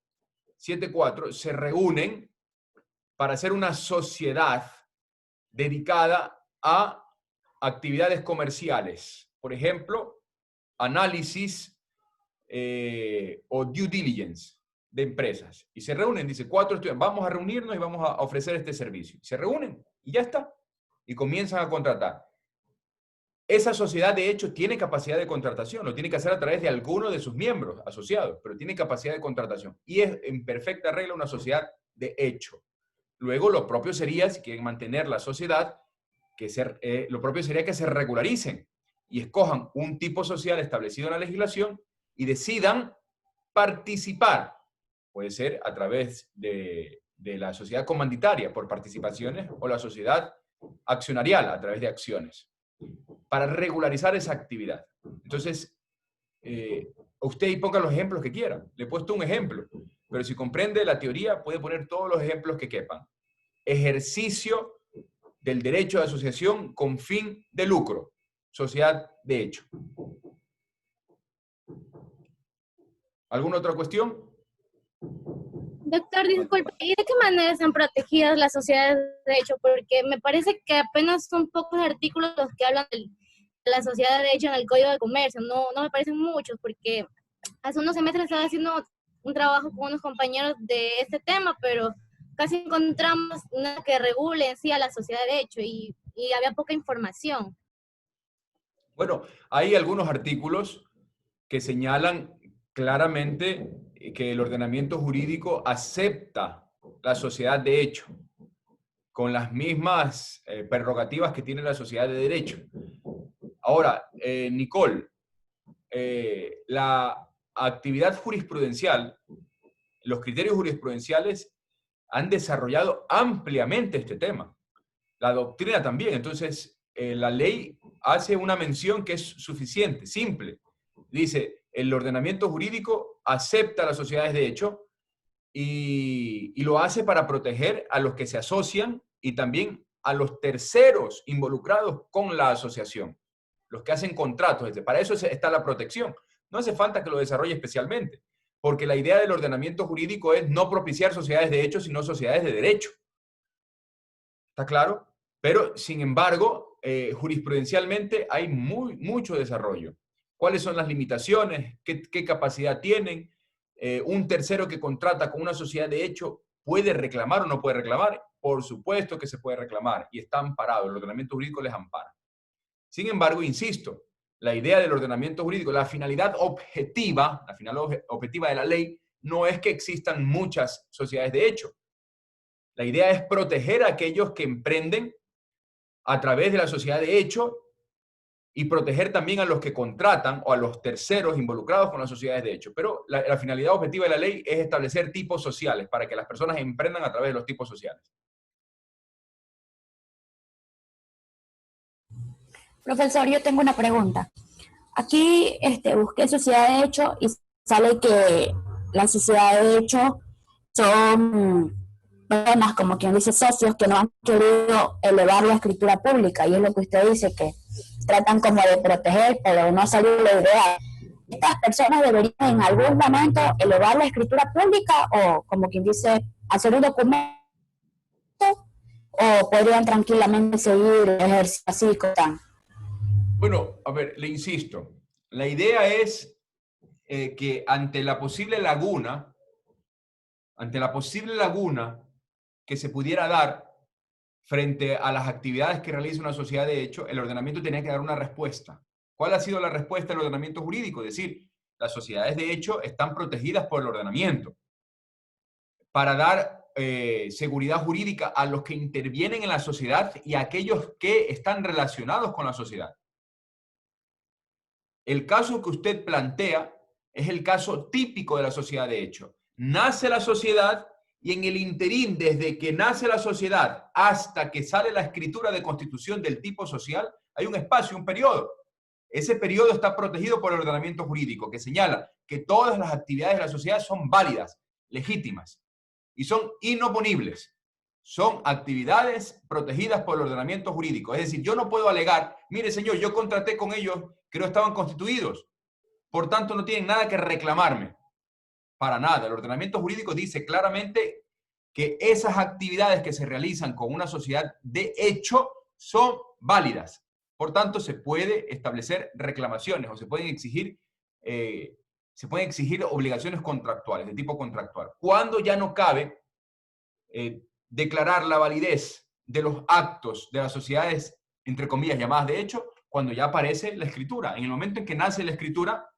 7-4, se reúnen para hacer una sociedad dedicada a actividades comerciales. Por ejemplo, análisis o due diligence de empresas. Y se reúnen, dice, 4 estudiantes, vamos a reunirnos y vamos a ofrecer este servicio. Se reúnen y ya está. Y comienzan a contratar. Esa sociedad, de hecho, tiene capacidad de contratación. Lo tiene que hacer a través de alguno de sus miembros asociados, pero tiene capacidad de contratación. Y es en perfecta regla una sociedad de hecho. Luego, lo propio sería, si quieren mantener la sociedad, lo propio sería que se regularicen y escojan un tipo social establecido en la legislación y decidan participar. Puede ser a través de la sociedad comanditaria por participaciones o la sociedad accionarial a través de acciones para regularizar esa actividad. Entonces, usted ponga los ejemplos que quiera. Le he puesto un ejemplo, pero si comprende la teoría puede poner todos los ejemplos que quepan. Ejercicio del derecho de asociación con fin de lucro. Sociedad de hecho. ¿Alguna otra cuestión? Doctor, disculpe, ¿y de qué manera están protegidas las sociedades de hecho? Porque me parece que apenas son pocos artículos los que hablan de la sociedad de hecho en el Código de Comercio. No me parecen muchos, porque hace unos semestres estaba haciendo un trabajo con unos compañeros de este tema, pero casi encontramos nada que regule en sí a la sociedad de hecho y había poca información. Bueno, hay algunos artículos que señalan claramente que el ordenamiento jurídico acepta la sociedad de hecho con las mismas prerrogativas que tiene la sociedad de derecho. Ahora, Nicole, la actividad jurisprudencial, los criterios jurisprudenciales han desarrollado ampliamente este tema. la doctrina también. Entonces, la ley hace una mención que es suficiente, simple. Dice, el ordenamiento jurídico acepta las sociedades de hecho y lo hace para proteger a los que se asocian y también a los terceros involucrados con la asociación, los que hacen contratos. Para eso está la protección. No hace falta que lo desarrolle especialmente, porque la idea del ordenamiento jurídico es no propiciar sociedades de hecho, sino sociedades de derecho. ¿Está claro? Pero, sin embargo, jurisprudencialmente hay mucho desarrollo. ¿Cuáles son las limitaciones? ¿Qué capacidad tienen? Un tercero que contrata con una sociedad de hecho, ¿puede reclamar o no puede reclamar? Por supuesto que se puede reclamar y está amparado. El ordenamiento jurídico les ampara. Sin embargo, insisto, la idea del ordenamiento jurídico, la finalidad objetiva de la ley, no es que existan muchas sociedades de hecho. La idea es proteger a aquellos que emprenden a través de la sociedad de hecho y proteger también a los que contratan o a los terceros involucrados con las sociedades de hecho. Pero la finalidad objetiva de la ley es establecer tipos sociales para que las personas emprendan a través de los tipos sociales. Profesor, yo tengo una pregunta. Aquí busqué sociedad de hecho y sale que las sociedades de hecho son personas, como quien dice socios, que no han querido elevar la escritura pública, y es lo que usted dice, que tratan como de proteger, pero no ha salido la idea. ¿Estas personas deberían en algún momento elevar la escritura pública o, como quien dice, hacer un documento, o podrían tranquilamente seguir ejerciendo así como están? Bueno, a ver, le insisto, la idea es que ante la posible laguna que se pudiera dar frente a las actividades que realiza una sociedad de hecho, el ordenamiento tenía que dar una respuesta. ¿Cuál ha sido la respuesta del ordenamiento jurídico? Es decir, las sociedades de hecho están protegidas por el ordenamiento para dar seguridad jurídica a los que intervienen en la sociedad y a aquellos que están relacionados con la sociedad. El caso que usted plantea es el caso típico de la sociedad de hecho. Nace la sociedad y en el interín, desde que nace la sociedad hasta que sale la escritura de constitución del tipo social, hay un espacio, un periodo. Ese periodo está protegido por el ordenamiento jurídico, que señala que todas las actividades de la sociedad son válidas, legítimas y son inoponibles. Son actividades protegidas por el ordenamiento jurídico. Es decir, yo no puedo alegar, mire señor, yo contraté con ellos que no estaban constituidos, por tanto no tienen nada que reclamarme. Para nada. El ordenamiento jurídico dice claramente que esas actividades que se realizan con una sociedad de hecho son válidas. Por tanto, se puede establecer reclamaciones o se pueden exigir obligaciones contractuales, de tipo contractual. Cuando ya no cabe declarar la validez de los actos de las sociedades, entre comillas, llamadas de hecho, cuando ya aparece la escritura. En el momento en que nace la escritura,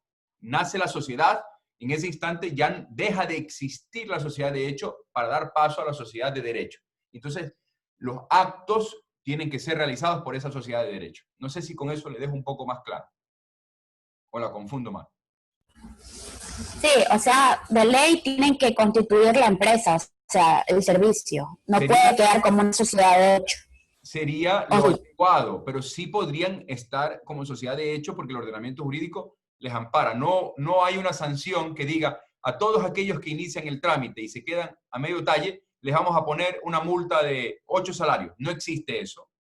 nace la sociedad. En ese instante ya deja de existir la sociedad de hecho para dar paso a la sociedad de derecho. Entonces, los actos tienen que ser realizados por esa sociedad de derecho. No sé si con eso le dejo un poco más claro. O la confundo más. Sí, o sea, de ley tienen que constituir la empresa, o sea, el servicio. No puede quedar como una sociedad de hecho. Sería lo adecuado, pero sí podrían estar como sociedad de hecho porque el ordenamiento jurídico les ampara. No hay una sanción que diga a todos aquellos que inician el trámite y se quedan a medio talle, les vamos a poner una multa de 8 salarios. No existe eso.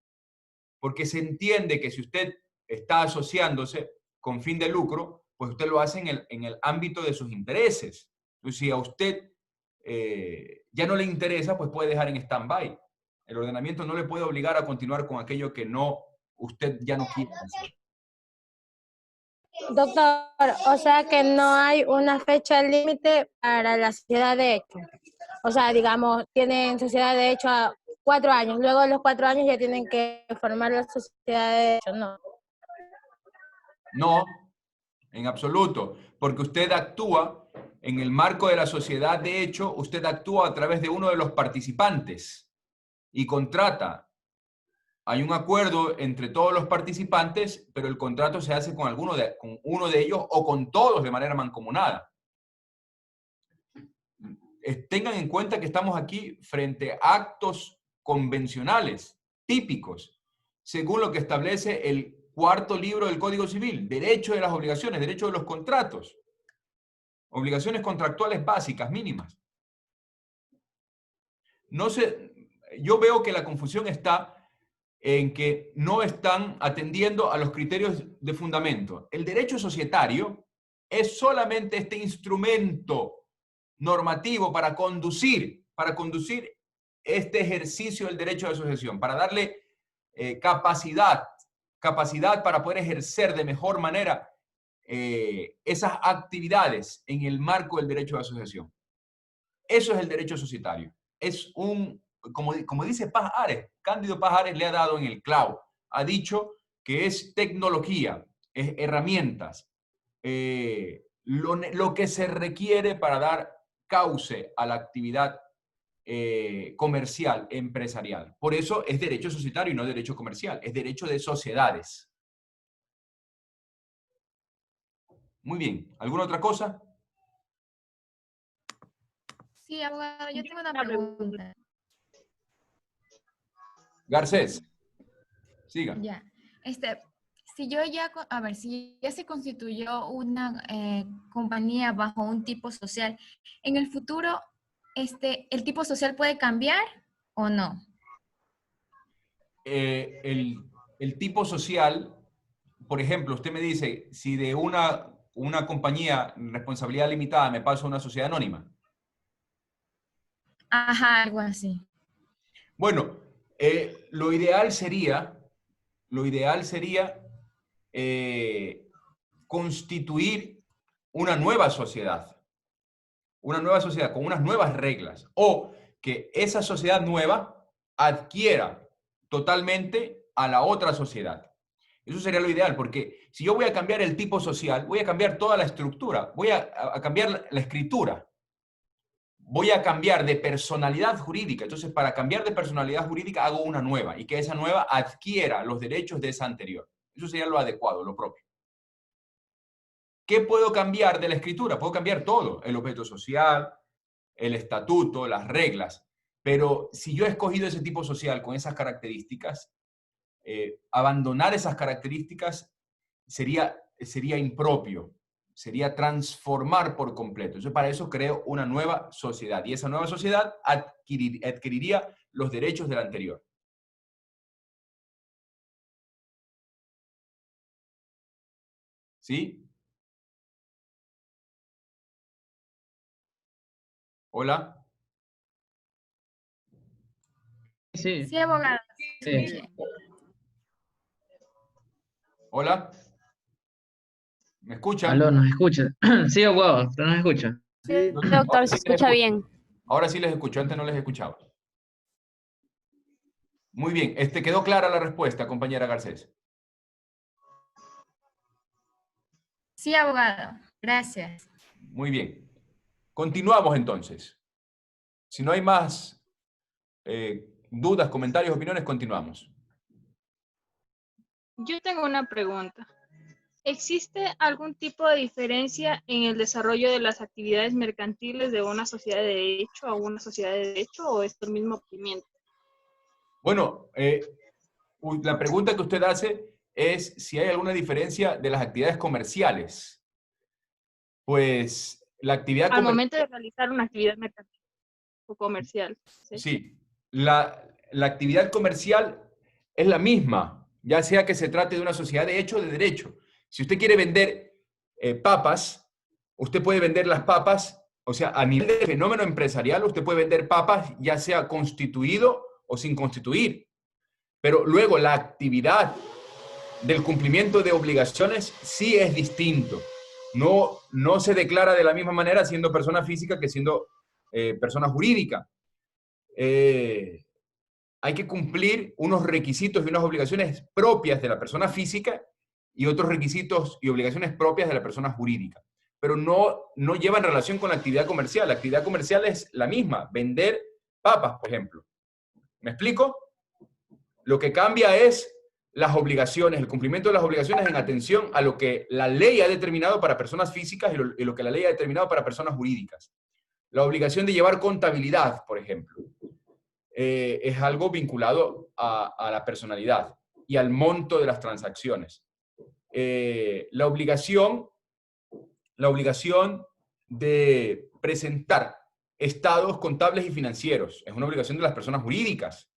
Porque se entiende que si usted está asociándose con fin de lucro, pues usted lo hace en el ámbito de sus intereses. Entonces, si a usted ya no le interesa, pues puede dejar en stand-by. El ordenamiento no le puede obligar a continuar con aquello que usted ya no quiere hacer. Doctor, o sea que no hay una fecha límite para la sociedad de hecho. O sea, digamos, tienen sociedad de hecho a 4 años, luego de los 4 años ya tienen que formar la sociedad de hecho, ¿no? No, en absoluto, porque usted actúa en el marco de la sociedad de hecho, usted actúa a través de uno de los participantes y contrata. Hay un acuerdo entre todos los participantes, pero el contrato se hace con uno de ellos o con todos de manera mancomunada. Tengan en cuenta que estamos aquí frente a actos convencionales. típicos, según lo que establece el 4º libro del Código Civil, derecho de las obligaciones, derecho de los contratos, obligaciones contractuales básicas, mínimas. No sé, yo veo que la confusión está en que no están atendiendo a los criterios de fundamento. El derecho societario es solamente este instrumento normativo para conducir este ejercicio del derecho de asociación, para darle capacidad para poder ejercer de mejor manera esas actividades en el marco del derecho de asociación. Eso es el derecho societario. Es como dice Paz Ares, Cándido Paz Ares le ha dado en el clavo. Ha dicho que es tecnología, es herramientas, lo que se requiere para dar cauce a la actividad comercial, empresarial. Por eso es derecho societario y no derecho comercial, es derecho de sociedades. Muy bien. ¿Alguna otra cosa? Sí, abogado, yo tengo una pregunta. Garcés, siga. Ya. Si ya se constituyó una compañía bajo un tipo social, en el futuro, ¿el tipo social puede cambiar o no? El tipo social, por ejemplo, usted me dice, si de una compañía responsabilidad limitada me paso a una sociedad anónima. Ajá, algo así. Bueno, lo ideal sería constituir una nueva sociedad con unas nuevas reglas, o que esa sociedad nueva adquiera totalmente a la otra sociedad. Eso sería lo ideal, porque si yo voy a cambiar el tipo social, voy a cambiar toda la estructura, voy a cambiar la escritura, voy a cambiar de personalidad jurídica. Entonces, para cambiar de personalidad jurídica, hago una nueva, y que esa nueva adquiera los derechos de esa anterior. Eso sería lo adecuado, lo propio. ¿Qué puedo cambiar de la escritura? Puedo cambiar todo, el objeto social, el estatuto, las reglas. Pero si yo he escogido ese tipo social con esas características, abandonar esas características sería impropio, sería transformar por completo. Entonces, para eso creo una nueva sociedad, y esa nueva sociedad adquiriría los derechos de la anterior. ¿Sí? ¿Hola? Sí. Sí, abogado. Sí. ¿Hola? ¿Me escuchan? Aló, ¿nos escucha? Sí, abogado, ¿pero nos escucha? Sí, doctor, se escucha bien. Ahora sí les escucho, antes no les escuchaba. Muy bien, quedó clara la respuesta, compañera Garcés. Sí, abogado. Gracias. Muy bien. Continuamos entonces. Si no hay más dudas, comentarios, opiniones, continuamos. Yo tengo una pregunta. ¿Existe algún tipo de diferencia en el desarrollo de las actividades mercantiles de una sociedad de derecho a una sociedad de derecho, o es el mismo procedimiento? Bueno, la pregunta que usted hace es si hay alguna diferencia de las actividades comerciales. Pues la actividad al momento de realizar una actividad mercantil o comercial. Sí, la actividad comercial es la misma, ya sea que se trate de una sociedad de hecho o de derecho. Si usted quiere vender papas, usted puede vender las papas, o sea, a nivel de fenómeno empresarial, usted puede vender papas ya sea constituido o sin constituir. Pero luego la actividad del cumplimiento de obligaciones sí es distinto. No se declara de la misma manera siendo persona física que siendo persona jurídica. Hay que cumplir unos requisitos y unas obligaciones propias de la persona física y otros requisitos y obligaciones propias de la persona jurídica. Pero no llevan relación con la actividad comercial. La actividad comercial es la misma, vender papas, por ejemplo. ¿Me explico? Lo que cambia es las obligaciones, el cumplimiento de las obligaciones en atención a lo que la ley ha determinado para personas físicas y lo que la ley ha determinado para personas jurídicas. La obligación de llevar contabilidad, por ejemplo. es algo vinculado a la personalidad y al monto de las transacciones. La obligación de presentar estados contables y financieros es una obligación de las personas jurídicas.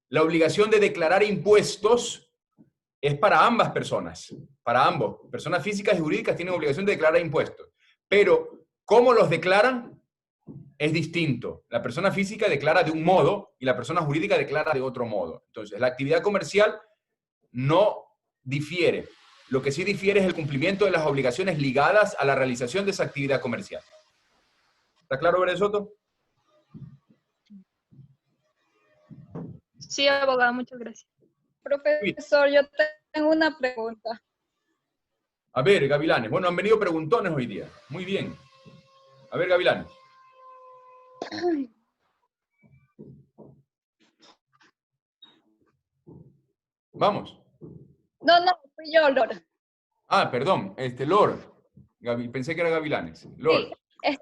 La obligación de declarar impuestos es para ambas personas, para ambos. Personas físicas y jurídicas tienen obligación de declarar impuestos, pero ¿cómo los declaran? Es distinto. La persona física declara de un modo y la persona jurídica declara de otro modo. Entonces, la actividad comercial no difiere. Lo que sí difiere es el cumplimiento de las obligaciones ligadas a la realización de esa actividad comercial. ¿Está claro, Verde Soto? Sí, abogado, muchas gracias. Profesor, yo tengo una pregunta. A ver, Gavilanes. Bueno, han venido preguntones hoy día. Muy bien. A ver, Gavilanes. Vamos. No, fui yo, Lor. Ah, perdón. Lor. Pensé que era Gavilanes. Lor. Sí,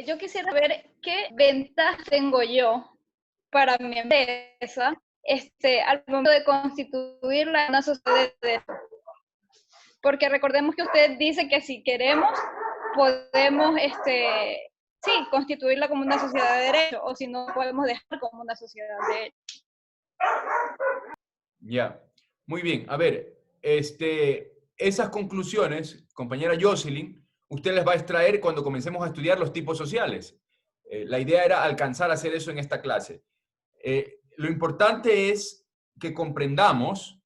yo quisiera ver qué ventas tengo yo para mi empresa al momento de constituirla en una sociedad de derecho. Porque recordemos que usted dice que si queremos, podemos sí, constituirla como una sociedad de derecho, o si no, podemos dejar como una sociedad de derecho. Ya, muy bien. A ver, esas conclusiones, compañera Jocelyn, usted les va a extraer cuando comencemos a estudiar los tipos sociales. La idea era alcanzar a hacer eso en esta clase. Lo importante es que comprendamos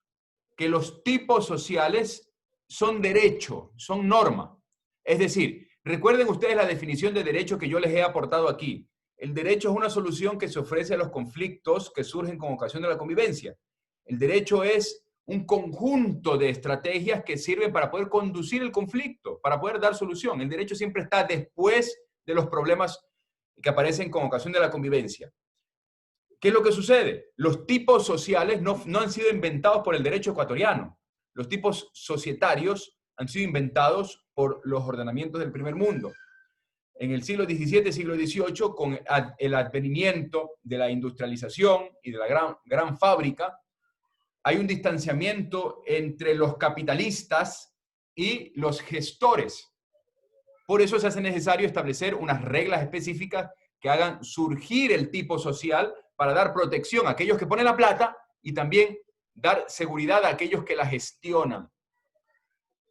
que los tipos sociales son derecho, son norma. Es decir, recuerden ustedes la definición de derecho que yo les he aportado aquí. El derecho es una solución que se ofrece a los conflictos que surgen con ocasión de la convivencia. El derecho es un conjunto de estrategias que sirven para poder conducir el conflicto, para poder dar solución. El derecho siempre está después de los problemas que aparecen con ocasión de la convivencia. ¿Qué es lo que sucede? Los tipos sociales no han sido inventados por el derecho ecuatoriano. Los tipos societarios han sido inventados por los ordenamientos del primer mundo. En el siglo XVII, siglo XVIII, con el advenimiento de la industrialización y de la gran fábrica, hay un distanciamiento entre los capitalistas y los gestores. Por eso se hace necesario establecer unas reglas específicas que hagan surgir el tipo social para dar protección a aquellos que ponen la plata y también dar seguridad a aquellos que la gestionan.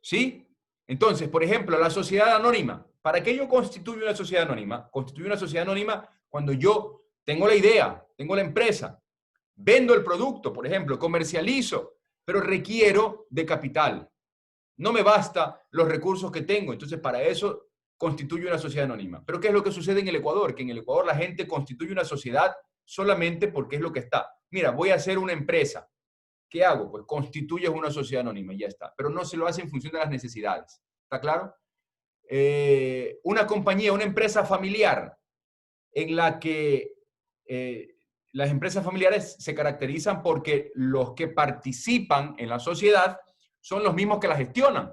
¿Sí? Entonces, por ejemplo, la sociedad anónima. ¿Para qué yo constituyo una sociedad anónima? Constituyo una sociedad anónima cuando yo tengo la idea, tengo la empresa, vendo el producto, por ejemplo, comercializo, pero requiero de capital. No me basta los recursos que tengo, entonces para eso constituyo una sociedad anónima. Pero ¿qué es lo que sucede en el Ecuador? Que en el Ecuador la gente constituye una sociedad solamente porque es lo que está. Mira, voy a hacer una empresa. ¿Qué hago? Pues constituyes una sociedad anónima y ya está. Pero no se lo hace en función de las necesidades. ¿Está claro? Una compañía, una empresa familiar en la que las empresas familiares se caracterizan porque los que participan en la sociedad son los mismos que la gestionan.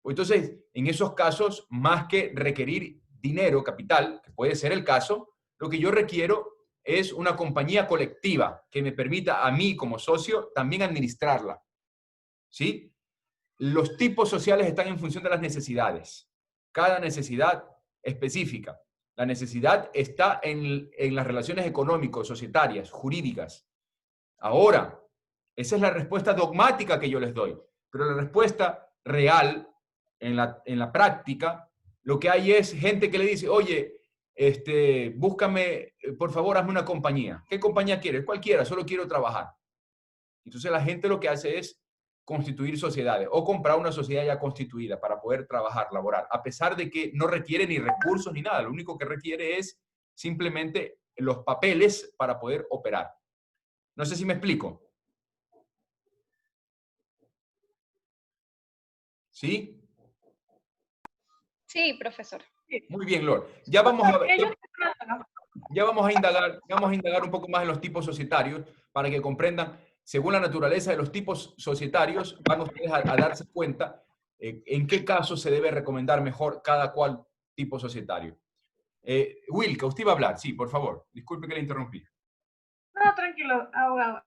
Entonces, en esos casos, más que requerir dinero, capital, que puede ser el caso, lo que yo requiero es una compañía colectiva que me permita a mí como socio también administrarla. ¿Sí? Los tipos sociales están en función de las necesidades. Cada necesidad específica. La necesidad está en las relaciones económicas, societarias, jurídicas. Ahora, esa es la respuesta dogmática que yo les doy. Pero la respuesta real, en la práctica, lo que hay es gente que le dice, oye, búscame, por favor, hazme una compañía. ¿Qué compañía quieres? Cualquiera, solo quiero trabajar. Entonces la gente lo que hace es constituir sociedades o comprar una sociedad ya constituida para poder trabajar, laborar, a pesar de que no requiere ni recursos ni nada. Lo único que requiere es simplemente los papeles para poder operar. No sé si me explico. ¿Sí? Sí, profesor. Muy bien, Lor. Ya vamos a indagar un poco más en los tipos societarios para que comprendan, según la naturaleza de los tipos societarios, van ustedes a darse cuenta en qué caso se debe recomendar mejor cada cual tipo societario. Wilka, usted iba a hablar, sí, por favor. Disculpe que le interrumpí. No, tranquilo, abogado.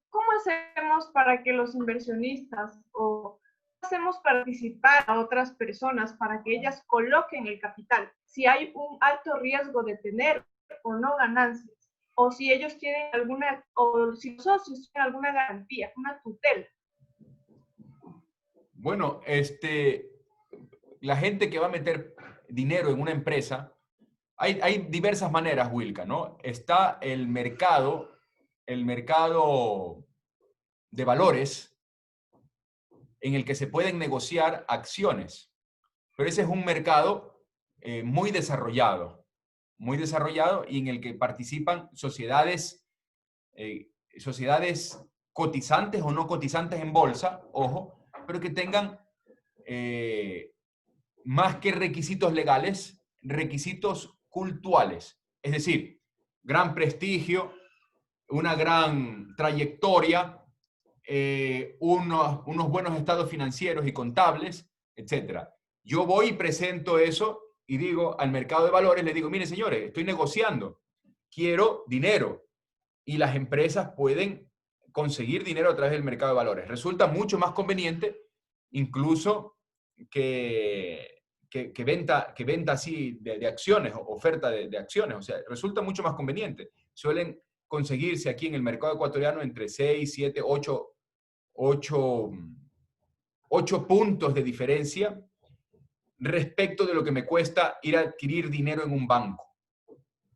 ¿Cómo hacemos para que los inversionistas o hacemos participar a otras personas para que ellas coloquen el capital? Si hay un alto riesgo de tener o no ganancias, o si ellos tienen alguna, o si los socios tienen alguna garantía, una tutela. Bueno, la gente que va a meter dinero en una empresa, hay diversas maneras, Wilka, ¿no? Está el mercado de valores en el que se pueden negociar acciones, pero ese es un mercado muy desarrollado y en el que participan sociedades cotizantes o no cotizantes en bolsa, ojo, pero que tengan más que requisitos legales, requisitos cultuales, es decir, gran prestigio, una gran trayectoria, unos buenos estados financieros y contables, etc. Yo voy y presento eso y digo al mercado de valores, le digo, mire señores, estoy negociando, quiero dinero, y las empresas pueden conseguir dinero a través del mercado de valores. Resulta mucho más conveniente incluso que venta así de acciones, oferta de acciones. O sea, resulta mucho más conveniente. Suelen conseguirse aquí en el mercado ecuatoriano entre 6, 7, 8 puntos de diferencia respecto de lo que me cuesta ir a adquirir dinero en un banco.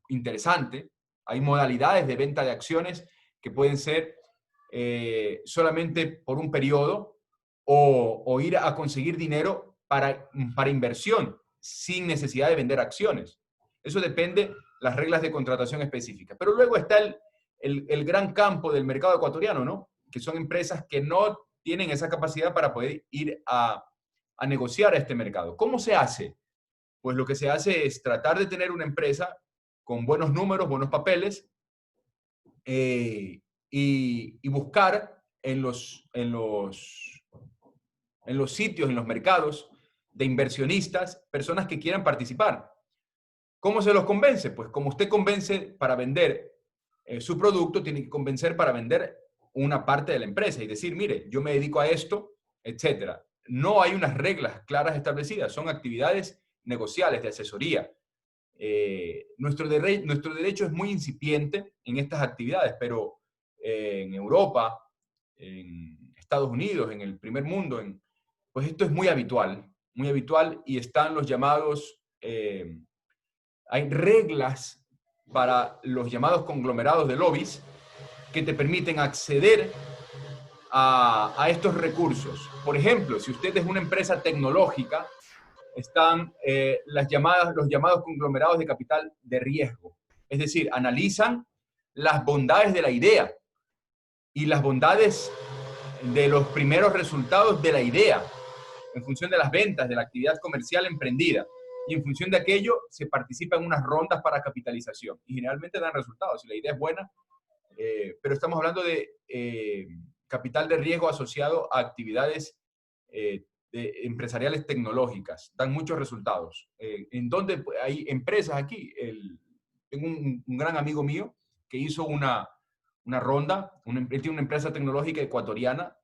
Interesante. Hay modalidades de venta de acciones que pueden ser solamente por un periodo o ir a conseguir dinero para inversión sin necesidad de vender acciones. Eso depende de las reglas de contratación específicas. Pero luego está el gran campo del mercado ecuatoriano, ¿no? Que son empresas que no tienen esa capacidad para poder ir a negociar a este mercado. ¿Cómo se hace? Pues lo que se hace es tratar de tener una empresa con buenos números, buenos papeles, y buscar en los sitios, en los mercados de inversionistas, personas que quieran participar. ¿Cómo se los convence? Pues como usted convence para vender su producto, tiene que convencer para vender una parte de la empresa y decir, mire, yo me dedico a esto, etc. No hay unas reglas claras establecidas, son actividades negociales de asesoría. Nuestro derecho es muy incipiente en estas actividades, pero en Europa, en Estados Unidos, en el primer mundo, pues esto es muy habitual, y están los llamados, hay reglas para los llamados conglomerados de lobbies que te permiten acceder a estos recursos. Por ejemplo, si usted es una empresa tecnológica, están los llamados conglomerados de capital de riesgo. Es decir, analizan las bondades de la idea y las bondades de los primeros resultados de la idea en función de las ventas, de la actividad comercial emprendida. Y en función de aquello se participa en unas rondas para capitalización. Y generalmente dan resultados si la idea es buena, pero estamos hablando de capital de riesgo asociado a actividades empresariales tecnológicas. Dan muchos resultados. En donde hay empresas aquí. Tengo un gran amigo mío que hizo una ronda. Él tiene una empresa tecnológica ecuatoriana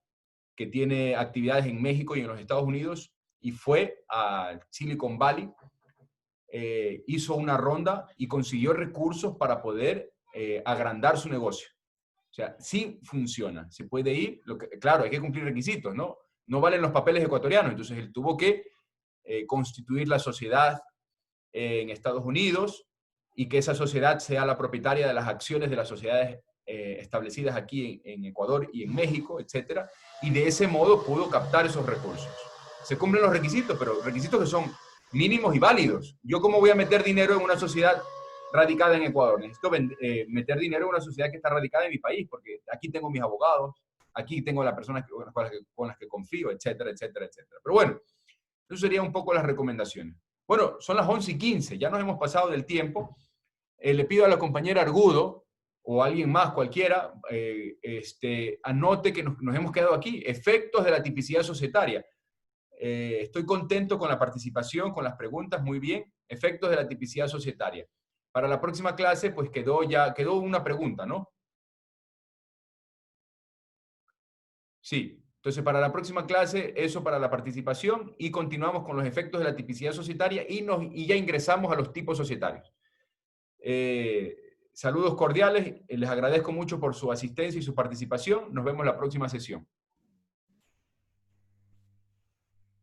que tiene actividades en México y en los Estados Unidos, y fue a Silicon Valley, hizo una ronda y consiguió recursos para poder agrandar su negocio. O sea, sí funciona, se puede ir, claro, hay que cumplir requisitos, ¿no? No valen los papeles ecuatorianos, entonces él tuvo que constituir la sociedad en Estados Unidos y que esa sociedad sea la propietaria de las acciones de las sociedades establecidas aquí en Ecuador y en México, etc. Y de ese modo pudo captar esos recursos. Se cumplen los requisitos, pero requisitos que son mínimos y válidos. ¿Yo cómo voy a meter dinero en una sociedad radicada en Ecuador? Necesito meter dinero en una sociedad que está radicada en mi país, porque aquí tengo mis abogados, aquí tengo las personas con las que confío, etcétera, etcétera, etcétera. Pero bueno, eso serían un poco las recomendaciones. Bueno, son las 11:15, ya nos hemos pasado del tiempo. Le pido a la compañera Argudo, o alguien más, cualquiera, anote que nos hemos quedado aquí. Efectos de la tipicidad societaria. Estoy contento con la participación, con las preguntas, muy bien. efectos de la tipicidad societaria. Para la próxima clase, pues quedó una pregunta, ¿no? Sí, entonces para la próxima clase, eso para la participación, y continuamos con los efectos de la tipicidad societaria y ya ingresamos a los tipos societarios. Saludos cordiales, les agradezco mucho por su asistencia y su participación. Nos vemos en la próxima sesión.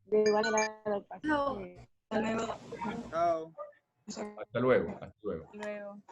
De igual manera, Hasta luego. Chao. Hasta luego. Hasta luego. Luego.